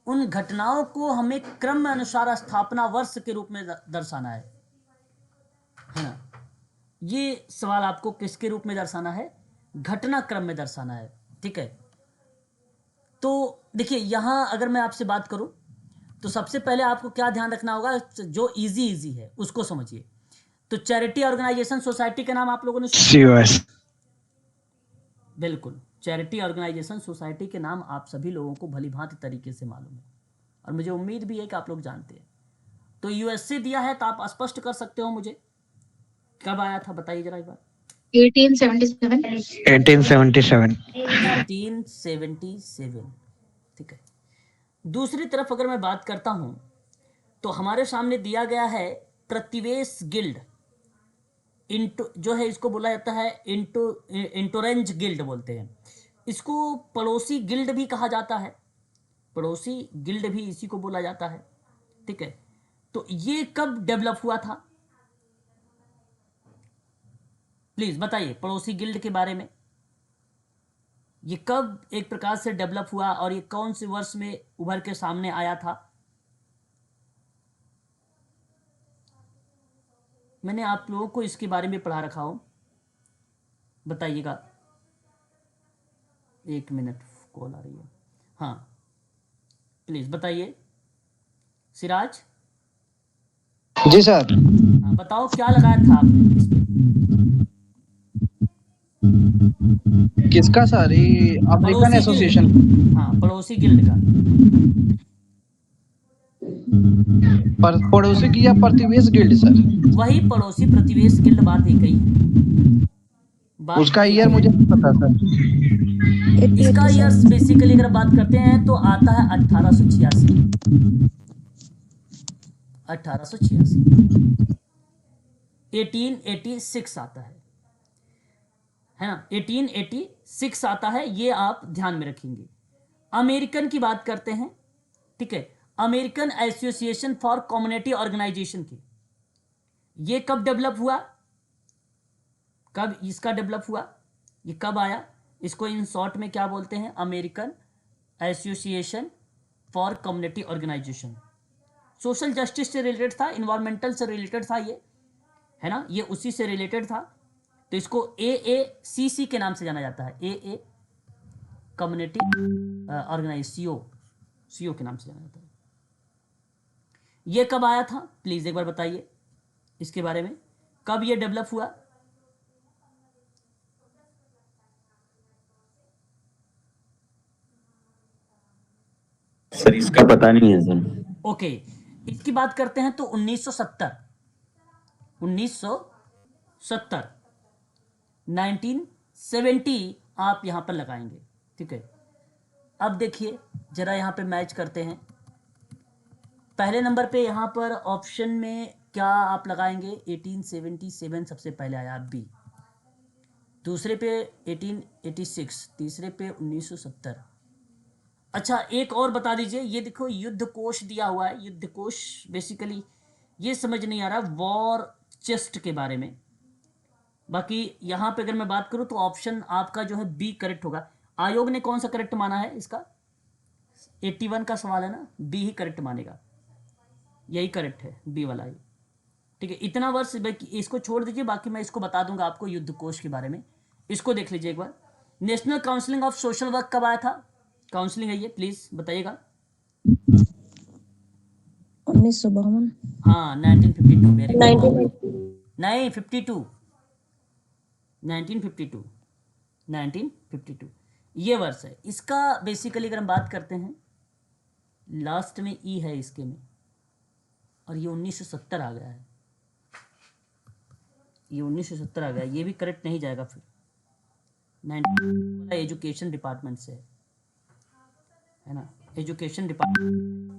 Speaker 2: उन घटनाओं को हमें क्रम अनुसार स्थापना वर्ष के रूप में दर्शाना है ना। ये सवाल आपको किसके रूप में दर्शाना है? घटना क्रम में दर्शाना है, ठीक है। तो देखिए यहां अगर मैं आपसे बात करूं तो सबसे पहले आपको क्या ध्यान रखना होगा, जो इजी है उसको समझिए। तो चैरिटी ऑर्गेनाइजेशन सोसाइटी का नाम आप लोगों ने
Speaker 9: COS।
Speaker 2: बिल्कुल, चैरिटी ऑर्गेनाइजेशन सोसाइटी के नाम आप सभी लोगों को भली भांति तरीके से मालूम है और मुझे उम्मीद भी है कि आप लोग जानते हैं। तो यूएसए दिया है तो आप स्पष्ट कर सकते हो मुझे कब आया था, बताइए जरा एक बार।
Speaker 6: 1877।
Speaker 2: 1877, ठीक है। दूसरी तरफ अगर मैं बात करता हूं तो हमारे सामने दिया गया है प्रतिवेश गिल्ड, जो है इसको बोला जाता है इंटोरेंज गिल्ड बोलते हैं इसको। पड़ोसी गिल्ड भी कहा जाता है, पड़ोसी गिल्ड भी इसी को बोला जाता है, ठीक है। तो ये कब डेवलप हुआ था, प्लीज बताइए पड़ोसी गिल्ड के बारे में। ये कब एक प्रकार से डेवलप हुआ और ये कौन से वर्ष में उभर के सामने आया था? मैंने आप लोगों को इसके बारे में पढ़ा रखा हूं, बताइएगा। 1 मिनट, कॉल आ रही है। हाँ प्लीज बताइए सिराज।
Speaker 5: जी सर।
Speaker 2: हाँ बताओ क्या लगाया था आपने इसमें?
Speaker 5: किसका सर? ये अमेरिकन एसोसिएशन।
Speaker 2: हाँ पड़ोसी गिल्ड का।
Speaker 5: पड़ोसी की या प्रतिवेश गिल्ड सर?
Speaker 2: वही पड़ोसी प्रतिवेश गिल्ड, बात एक ही है।
Speaker 5: उसका ईयर मुझे नहीं पता सर।
Speaker 2: इसका ईयर बेसिकली अगर बात करते हैं तो आता है 1886। 1886 आता है ना, 1886 आता है, ये आप ध्यान में रखेंगे। अमेरिकन की बात करते हैं, ठीक है, American association for community organisation की, ये कब डेवलप हुआ, कब इसका डेवलप हुआ, ये कब आया? इसको इन शॉर्ट में क्या बोलते हैं? American association for community organisation. Social justice से रिलेटेड था, इन्वायरमेंटल से रिलेटेड था, ये है ना, ये उसी से रिलेटेड था। तो इसको AACC के नाम से जाना जाता है, AA कम्युनिटी ऑर्गेनाइज, CO के नाम से जाना जाता है। ये कब आया था प्लीज एक बार बताइए इसके बारे में, कब ये डेवलप हुआ?
Speaker 7: सर इसका पता नहीं है सर।
Speaker 2: ओके, इसकी बात करते हैं तो 1970 1970 आप यहां पर लगाएंगे, ठीक है। अब देखिए जरा यहां पे मैच करते हैं। पहले नंबर पे यहां पर ऑप्शन में क्या आप लगाएंगे? 1877 सबसे पहले आया बी, दूसरे पे 1886, तीसरे पे 1970। अच्छा एक और बता दीजिए, ये देखो युद्ध कोष दिया हुआ है, युद्ध कोष बेसिकली ये समझ नहीं आ रहा वॉर चेस्ट के बारे में। बाकी यहां पे अगर मैं बात करूं तो ऑप्शन आपका जो है बी करेक्ट होगा। आयोग ने कौन सा करेक्ट माना है इसका? 81 का सवाल है ना, बी ही करेक्ट मानेगा, यही करेक्ट है, बी वाला ही, ठीक है। इतना वर्ष इसको छोड़ दीजिए, बाकी मैं इसको बता दूंगा आपको युद्ध कोष के बारे में। इसको देख लीजिए एक बार। National counselling of social work कब आया था? काउंसलिंग है ये, प्लीज बताइएगा।
Speaker 6: 1952।
Speaker 2: हाँ 1952, वेरी गुड। नहीं 52, 1952 ये वर्ष है इसका। बेसिकली अगर हम बात करते हैं, लास्ट में ई है इसके में, और ये 1970 आ गया है, ये 1970 आ गया, ये भी करेक्ट नहीं जाएगा फिर। 19 एजुकेशन डिपार्टमेंट से है ना, एजुकेशन डिपार्टमेंट,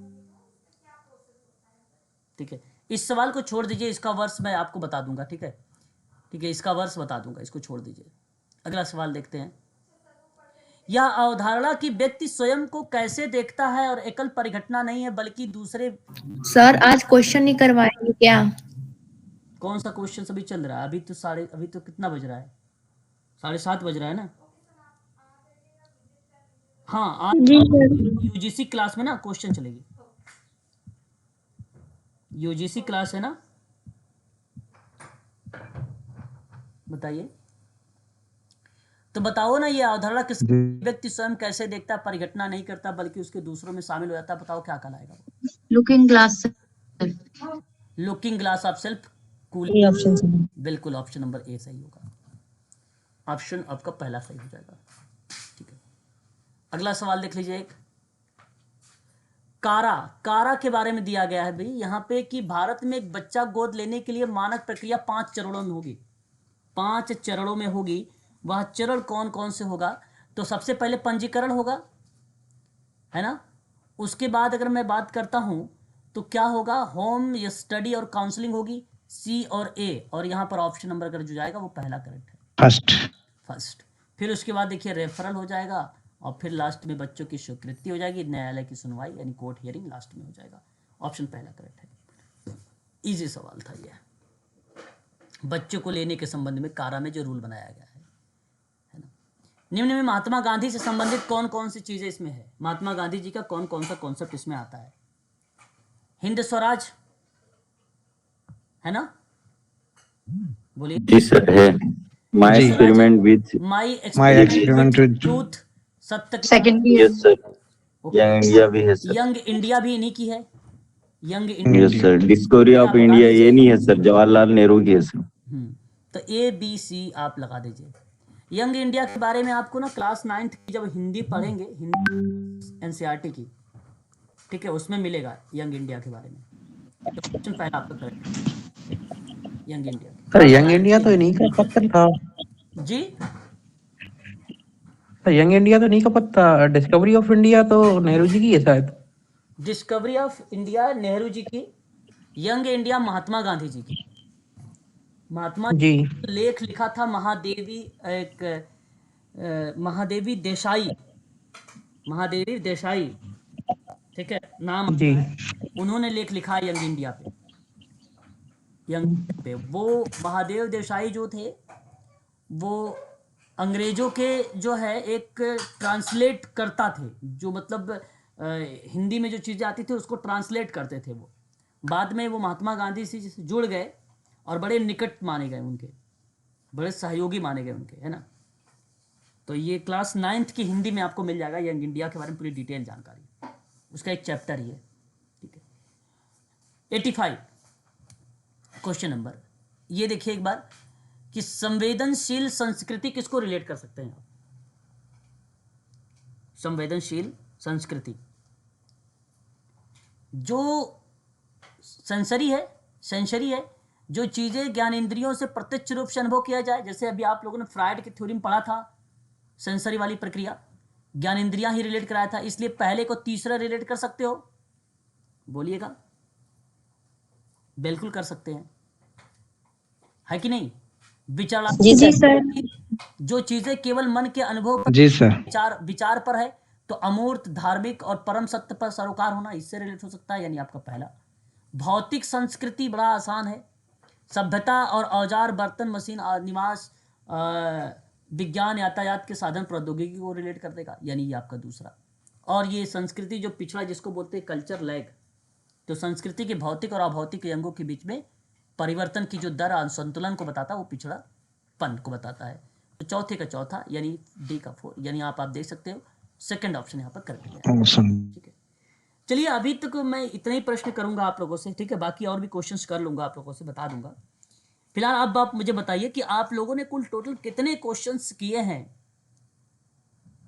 Speaker 2: ठीक है। इस सवाल को छोड़ दीजिए, इसका वर्ष मैं आपको बता दूंगा, ठीक है? ठीक है, इसका वर्ष बता दूंगा, इसको छोड़ दीजिए। अगला सवाल देखते हैं। यह अवधारणा कि व्यक्ति स्वयं को कैसे देखता है और एकल परिघटना नहीं है बल्कि दूसरे।
Speaker 6: सर आज क्वेश्चन नहीं करवाएंगे क्या?
Speaker 2: कौन सा क्वेश्चन अभी चल रहा है? अभी तो कितना बज रहा है? 7:30 बज रहा है ना? हाँ, आज
Speaker 8: जी सर।
Speaker 2: यूजीसी क्लास में ना क्वेश्चन चलेगी। यूजीसी क्लास है ना? बताइए, तो बताओ ना, ये अवधारणा किस व्यक्ति स्वयं कैसे देखता, परिघटना नहीं करता बल्कि उसके दूसरों में शामिल हो जाता, बताओ क्या कहलाएगा?
Speaker 6: Looking glass.
Speaker 2: Looking glass of self cool.
Speaker 6: ये ऑप्शन से
Speaker 2: बिल्कुल, ऑप्शन नंबर ए सही होगा। ऑप्शन आपका पहला सही हो जाएगा, ठीक है। अगला सवाल देख लीजिए। एक कारा के बारे में दिया गया है भाई यहाँ पे कि भारत में एक बच्चा गोद लेने के लिए मानक प्रक्रिया 5 चरणों में होगी। 5 चरणों में होगी। वह चरण कौन कौन से होगा? तो सबसे पहले पंजीकरण होगा, है ना? उसके बाद अगर मैं बात करता हूं तो क्या होगा? होम या स्टडी और काउंसलिंग होगी, सी और ए। और यहाँ पर ऑप्शन नंबर अगर जो जाएगा वो पहला करेक्ट है, फर्स्ट। फिर उसके बाद देखिए रेफरल हो जाएगा और फिर लास्ट में बच्चों की स्वीकृति हो जाएगी, न्यायालय की सुनवाई यानी कोर्ट हियरिंग लास्ट में हो जाएगा। ऑप्शन पहला करेक्ट है। इजी सवाल था ये, बच्चों को लेने के संबंध में कारा में जो रूल बनाया गया है ना। निम्न में महात्मा गांधी से संबंधित कौन कौन सी चीजें इसमें है? महात्मा गांधी जी का कौन कौन सा कॉन्सेप्ट इसमें आता है? हिंद स्वराज है ना? बोलिए।
Speaker 7: जी सर है। My experiment with
Speaker 2: my experiment with truth, सत्य।
Speaker 6: Second
Speaker 7: yes sir. Young India भी है सर।
Speaker 2: यंग इंडिया भी इन्हीं की है। Young India,
Speaker 7: yes sir. Discovery of India ये नहीं है सर, जवाहरलाल नेहरू की है सर।
Speaker 2: तो ए बी सी आप लगा दीजिए। यंग इंडिया के बारे में आपको ना क्लास 9th की जब हिंदी पढ़ेंगे, हिंदी एनसीईआरटी की, ठीक है, उसमें मिलेगा यंग इंडिया के बारे में। तो क्वेश्चन पहला आपका करेक्ट है, young India.
Speaker 10: Sir young India तो इन्हीं का पत्ता था
Speaker 2: जी।
Speaker 10: सर, यंग इंडिया तो नहीं का पत्ता। डिस्कवरी ऑफ इंडिया तो नेहरू जी की है शायद।
Speaker 2: Discovery of India Nehru ji की, यंग इंडिया महात्मा गांधी जी की। महात्मा
Speaker 10: जी
Speaker 2: लेख लिखा था महादेवी देसाई, ठीक है, नाम
Speaker 10: जी।
Speaker 2: उन्होंने लेख लिखा है यंग इंडिया पे। वो महादेव देसाई जो थे वो अंग्रेजों के जो है एक ट्रांसलेट करता थे, जो मतलब हिंदी में जो चीज़ें आती थी उसको ट्रांसलेट करते थे। वो बाद में वो महात्मा गांधी से जुड़ गए और बड़े निकट माने गए, उनके बड़े सहयोगी माने गए उनके, है ना। तो ये क्लास 9th की हिंदी में आपको मिल जाएगा यंग इंडिया के बारे में पूरी डिटेल जानकारी, उसका एक चैप्टर ही है, ठीक है। 85 क्वेश्चन नंबर, ये देखिए एक बार कि संवेदनशील संस्कृति किसको रिलेट कर सकते हैं आप? संवेदनशील संस्कृति जो सेंसरी है, जो चीजें ज्ञान इंद्रियों से प्रत्यक्ष रूप से अनुभव किया जाए। जैसे अभी आप लोगों ने फ्रायड की थ्योरी में पढ़ा था, सेंसरी वाली प्रक्रिया, ज्ञान इंद्रियां ही रिलेट कराया था, इसलिए पहले को तीसरा रिलेट कर सकते हो, बोलिएगा। बिल्कुल कर सकते हैं, है कि नहीं?
Speaker 8: जी सर।
Speaker 2: जो चीजें केवल मन के अनुभव पर,
Speaker 9: जी सर,
Speaker 2: विचार पर है, तो अमूर्त, धार्मिक और परम सत्य पर सरोकार होना, इससे रिलेट हो सकता है, यानी आपका पहला। भौतिक संस्कृति बड़ा आसान है, सभ्यता और औजार, बर्तन, मशीन और निवास, विज्ञान, यातायात के साधन, प्रौद्योगिकी को रिलेट कर देगा, यानी ये आपका दूसरा। और ये संस्कृति जो पिछड़ा, जिसको बोलते हैं कल्चर लैग, तो संस्कृति के भौतिक और अभौतिक अंगों के बीच में परिवर्तन की जो दर संतुलन को बताता है, वो पिछड़ापन को बताता है। तो चौथे का चौथा, यानी डी का 4, यानी आप देख सकते हो सेकंड ऑप्शन यहाँ पर करेक्ट है, ठीक है। चलिए, अभी तक मैं इतने ही प्रश्न करूंगा आप लोगों से, ठीक है, बाकी और भी क्वेश्चंस कर लूंगा, आप लोगों से बता दूंगा। फिलहाल अब आप मुझे बताइए कि आप लोगों ने कुल टोटल कितने क्वेश्चंस किए हैं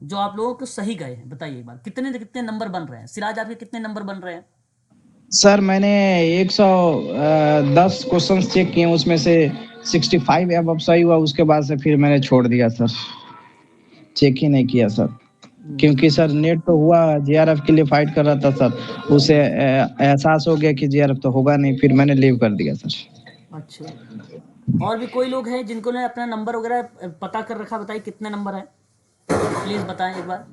Speaker 2: जो आप लोगों को सही गए हैं? बताइए एक बार, कितने नंबर बन रहे हैं? सिराज, आपके कितने नंबर बन रहे हैं?
Speaker 5: सर मैंने 110 क्वेश्चन चेक किए, उसमें से 65 अब सही हुआ, उसके बाद से फिर मैंने छोड़ दिया सर, चेक ही नहीं किया सर। क्योंकि सर नेट तो हुआ, जेआरएफ के लिए फाइट कर रहा था सर, उसे एहसास हो गया कि जेआरएफ तो होगा नहीं, फिर मैंने लीव कर दिया सर।
Speaker 2: अच्छा, और भी कोई लोग हैं जिनको ने अपना नंबर वगैरह पता कर रखा? बताइए कितने नंबर है, प्लीज बताएं एक बार।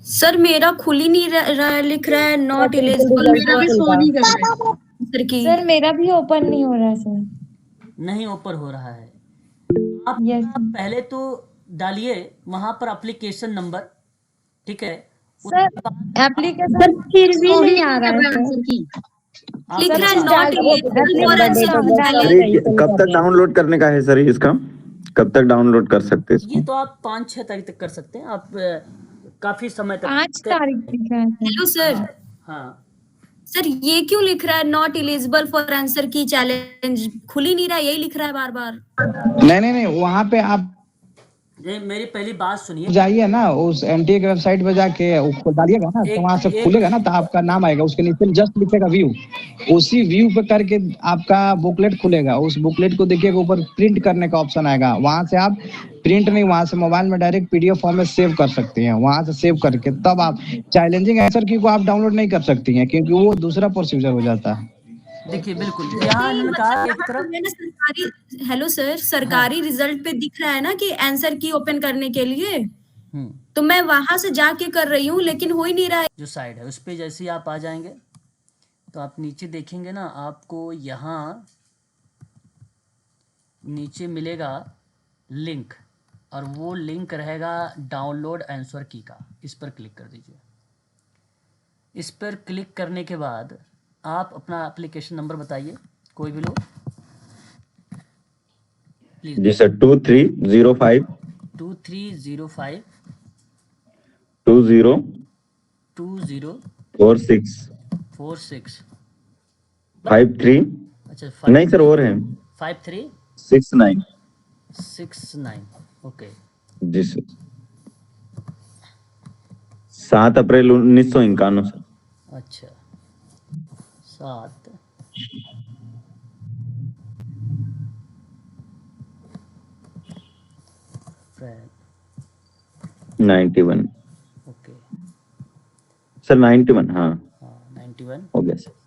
Speaker 8: सर मेरा खुल ही नहीं लिख रहा है, नॉट एलिजिबल।
Speaker 1: मेरा भी शो नहीं कर रहा है।
Speaker 8: सर की
Speaker 6: सर मेरा भी ओपन नहीं हो रहा है सर।
Speaker 2: नहीं ओपन हो रहा है। आप
Speaker 6: यस
Speaker 2: पहले तो डालिए वहां पर एप्लीकेशन नंबर, ठीक है?
Speaker 6: सर,
Speaker 2: उसके बाद
Speaker 6: एप्लीकेशन फिर भी नहीं आ रहा है
Speaker 1: आंसर की।
Speaker 8: लिख
Speaker 2: आप
Speaker 8: रहा है not eligible for answer.
Speaker 3: Sir ये कब तक डाउनलोड करने का है सर इसका? कब तक डाउनलोड कर सकते हैं
Speaker 2: ये
Speaker 3: इसको?
Speaker 2: तो आप 5-6 तारीख तक कर सकते हैं। आप काफी समय तक
Speaker 6: 5 तारीख तक है सर।
Speaker 8: हेलो सर,
Speaker 2: हाँ,
Speaker 8: सर ये क्यों लिख रहा है नॉट एलिजिबल फॉर आंसर की चैलेंज? खुल ही नहीं रहा, यही लिख रहा है बार बार।
Speaker 5: नहीं, वहाँ पे आप
Speaker 2: ये मेरी पहली बात सुनिए।
Speaker 5: जाइए ना, उस एनटीए की वेबसाइट पे जाके उसको डालिएगा ना, तो वहां से खुलेगा ना, तो आपका नाम आएगा, उसके नीचे जस्ट लिखेगा व्यू, उसी व्यू पे करके आपका बुकलेट खुलेगा। उस बुकलेट को देखिएगा, ऊपर प्रिंट करने का ऑप्शन आएगा, वहां से आप प्रिंट नहीं, वहां से मोबाइल में डायरेक्ट पीडीएफ फॉर्म में सेव कर सकती हैं। वहां से सेव करके तब आप चैलेंजिंग आंसर की को आप डाउनलोड नहीं कर सकती हैं, क्योंकि वो दूसरा प्रोसीजर हो जाता है।
Speaker 2: देखिए बिल्कुल यहाँ
Speaker 8: नहीं,
Speaker 2: इन्होंने
Speaker 8: मतलब
Speaker 2: कहा एक
Speaker 8: यहाँ पे
Speaker 2: तरफ।
Speaker 8: मैंने सरकारी, हेलो सर, सरकारी रिजल्ट पे दिख रहा है ना कि आंसर की ओपन करने के लिए, तो मैं वहां से जाके कर रही हूँ, लेकिन हो ही नहीं रहा है।
Speaker 2: जो साइड है उस पे जैसे ही आप आ जाएंगे तो आप नीचे देखेंगे ना, आपको यहाँ नीचे मिलेगा लिंक, और वो लिंक रहेगा डाउनलोड आंसर की का। इस पर क्लिक कर दीजिए। इस पर क्लिक करने के बाद आप अपना एप्लीकेशन नंबर बताइए, कोई भी लोग प्लीज।
Speaker 3: Ji sir 2305
Speaker 2: 2305
Speaker 3: 20
Speaker 2: 2046
Speaker 3: 46 53।
Speaker 2: अच्छा
Speaker 3: नहीं सर और है
Speaker 2: 5369
Speaker 3: 69।
Speaker 2: ओके।
Speaker 3: जी सर 7 अप्रैल 1991 सर।
Speaker 2: अच्छा 7 अप्रैल
Speaker 3: 91।
Speaker 2: ओके।
Speaker 3: सर 91, हाँ
Speaker 2: हाँ 91
Speaker 3: हो गया सर।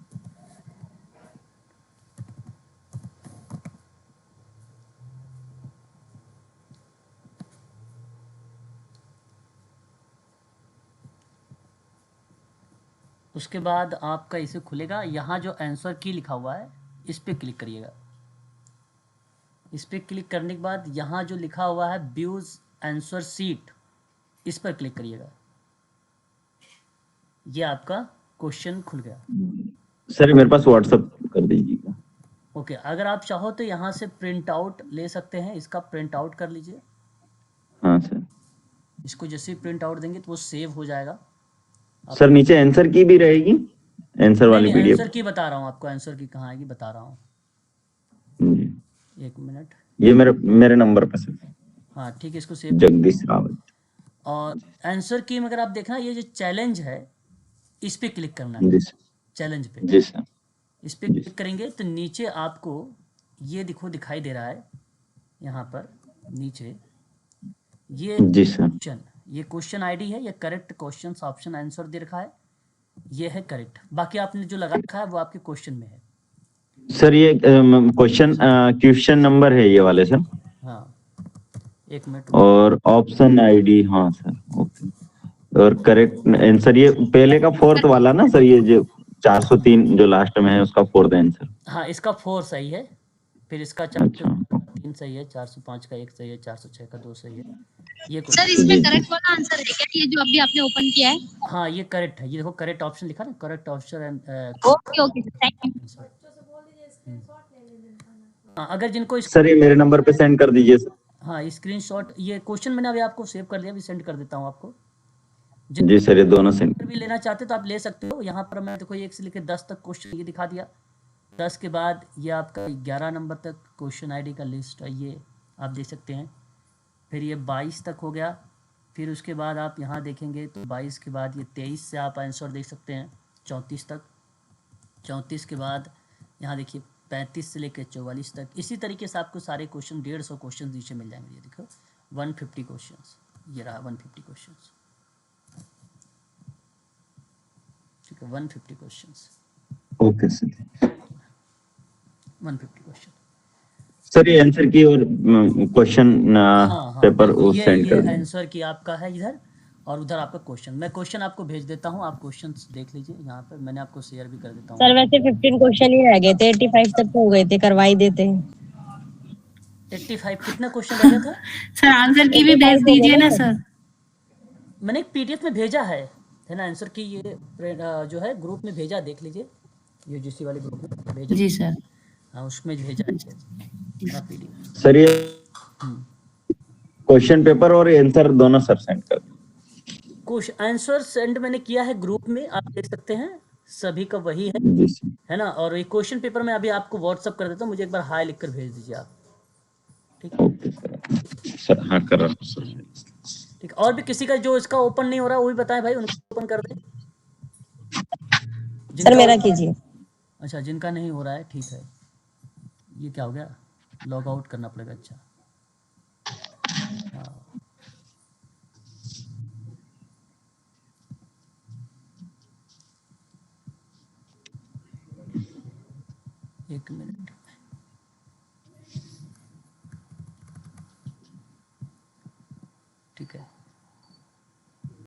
Speaker 2: उसके बाद आपका इसे खुलेगा। यहाँ जो आंसर की लिखा हुआ है इस पर क्लिक करिएगा। इस पर क्लिक करने के बाद यहाँ जो लिखा हुआ है व्यूज आंसर सीट, इस पर क्लिक करिएगा। ये आपका क्वेश्चन खुल गया।
Speaker 3: सर मेरे पास व्हाट्सएप कर दीजिएगा।
Speaker 2: ओके, अगर आप चाहो तो यहाँ से प्रिंट आउट ले सकते हैं, इसका प्रिंट आउट कर लीजिए।
Speaker 3: हाँ सर।
Speaker 2: इसको जैसे ही प्रिंट आउट देंगे तो वो सेव हो जाएगा।
Speaker 3: सर नीचे आंसर की भी रहेगी, आंसर वाली
Speaker 2: नहीं,
Speaker 3: पीडीएफ।
Speaker 2: आंसर की बता रहा हूँ आपको, आंसर की कहाँ आएगी बता रहा हूँ।
Speaker 3: जी
Speaker 2: 1 मिनट।
Speaker 3: ये मेरे नंबर पे सर,
Speaker 2: हाँ ठीक है, इसको सेव।
Speaker 3: जगदीश रावत।
Speaker 2: और आंसर की में अगर आप देखना, ये जो चैलेंज है इस पे क्लिक करना है।
Speaker 3: जी सर।
Speaker 2: चैलेंज पे
Speaker 3: जी सर।
Speaker 2: इस पे क्लिक करेंगे तो नीचे आपको ये दिखाई दे रहा है, यहाँ पर नीचे ये
Speaker 3: जी सर।
Speaker 2: क्वेश्चन, ये क्वेश्चन आईडी है, ये करेक्ट क्वेश्चन ऑप्शन आंसर दे रखा है, ये है करेक्ट। बाकी आपने जो लगा रखा है वो आपके क्वेश्चन में है।
Speaker 3: सर ये क्वेश्चन नंबर है ये वाले सर।
Speaker 2: हाँ 1 मिनट।
Speaker 3: और ऑप्शन आईडी, हाँ सर ओके। और करेक्ट आंसर ये पहले का 4th वाला ना सर, ये जो 403 जो लास्ट में है उसका 4th आंसर।
Speaker 2: हाँ इसका 4 सही है, फिर इसका
Speaker 3: अच्छा
Speaker 2: 3 सही है, 405 का 1 सही है, 406 का 2 सही है। ये
Speaker 8: सर इसमें करेक्ट वाला आंसर है क्या, ये जो अभी आपने ओपन किया है?
Speaker 2: हाँ ये करेक्ट है, ये देखो करेक्ट ऑप्शन लिखा ना, correct option.
Speaker 8: Okay okay thank you.
Speaker 2: अगर जिनको
Speaker 3: सर ये मेरे नंबर पे सेंड कर दीजिए सर।
Speaker 2: हाँ स्क्रीनशॉट, ये क्वेश्चन मैंने अभी आपको सेव कर लिया, अभी सेंड कर देता हूँ आपको।
Speaker 3: जी सर ये दोनों सेंड
Speaker 2: भी लेना चाहते तो आप ले सकते हो। यहाँ पर मैं देखो 1 से लेकर 10 तक क्वेश्चन ये दिखा दिया। 10 के बाद ये आपका 11 नंबर तक क्वेश्चन आईडी का लिस्ट है, ये आप देख सकते हैं। फिर ये 22 तक हो गया। फिर उसके बाद आप यहाँ देखेंगे तो 22 के बाद ये 23 से आप आंसर देख सकते हैं 34 तक। 34 के बाद यहाँ देखिए 35 से लेकर 44 तक। इसी तरीके से आपको सारे क्वेश्चन 150 क्वेश्चन नीचे मिल जाएंगे। ये देखो 150 क्वेश्चन, ये रहा 150 क्वेश्चन। ठीक है 150 questions,
Speaker 3: okay sir.
Speaker 2: 150 question.
Speaker 3: Sir ये आंसर की और क्वेश्चन पेपर
Speaker 2: देखो,
Speaker 3: सेंड कर
Speaker 2: ये
Speaker 3: दें।
Speaker 2: आंसर की आपका है इधर, और उधर आपका क्वेश्चन। मैं क्वेश्चन आपको भेज देता हूँ, आप क्वेश्चंस देख लीजिए यहाँ पे, मैंने आपको शेयर भी कर देता हूँ।
Speaker 6: सर वैसे 15 क्वेश्चन ही रह गए थे, 85 तक तो हो गए थे, करवा ही देते।
Speaker 2: 85 कितना क्वेश्चन रह गया था?
Speaker 8: सर आंसर की भी भेज दीजिए ना सर।
Speaker 2: मैंने एक पीडीएफ में भेजा है ना आंसर की, ये जो है ग्रुप में भेजा, देख लीजिए, यूजीसी वाले ग्रुप में भेजा
Speaker 8: जी सर।
Speaker 2: हाँ, उसमें भेजा है पीडीएफ।
Speaker 3: सर ये क्वेश्चन पेपर और आंसर दोनों सर सेंड कर दें।
Speaker 2: कुछ आंसर सेंड मैंने किया है ग्रुप में, आप देख सकते हैं, सभी का वही
Speaker 3: जी सर।
Speaker 2: है ना। और ये क्वेश्चन पेपर मैं अभी आपको व्हाट्सअप कर देता हूँ, मुझे एक बार हाई लिखकर भेज दीजिए आप, ठीक है?
Speaker 3: ओके सर, हाँ कर रहा हूँ सर।
Speaker 2: ठीक। और भी किसी का जो इसका ओपन नहीं हो रहा वो भी बताएं भाई, उनको ओपन कर दें।
Speaker 6: सर मेरा कीजिए।
Speaker 2: अच्छा, जिनका नहीं हो रहा है, ठीक है। ये क्या हो गया, लॉग आउट करना पड़ेगा। अच्छा हाँ, एक मिनट।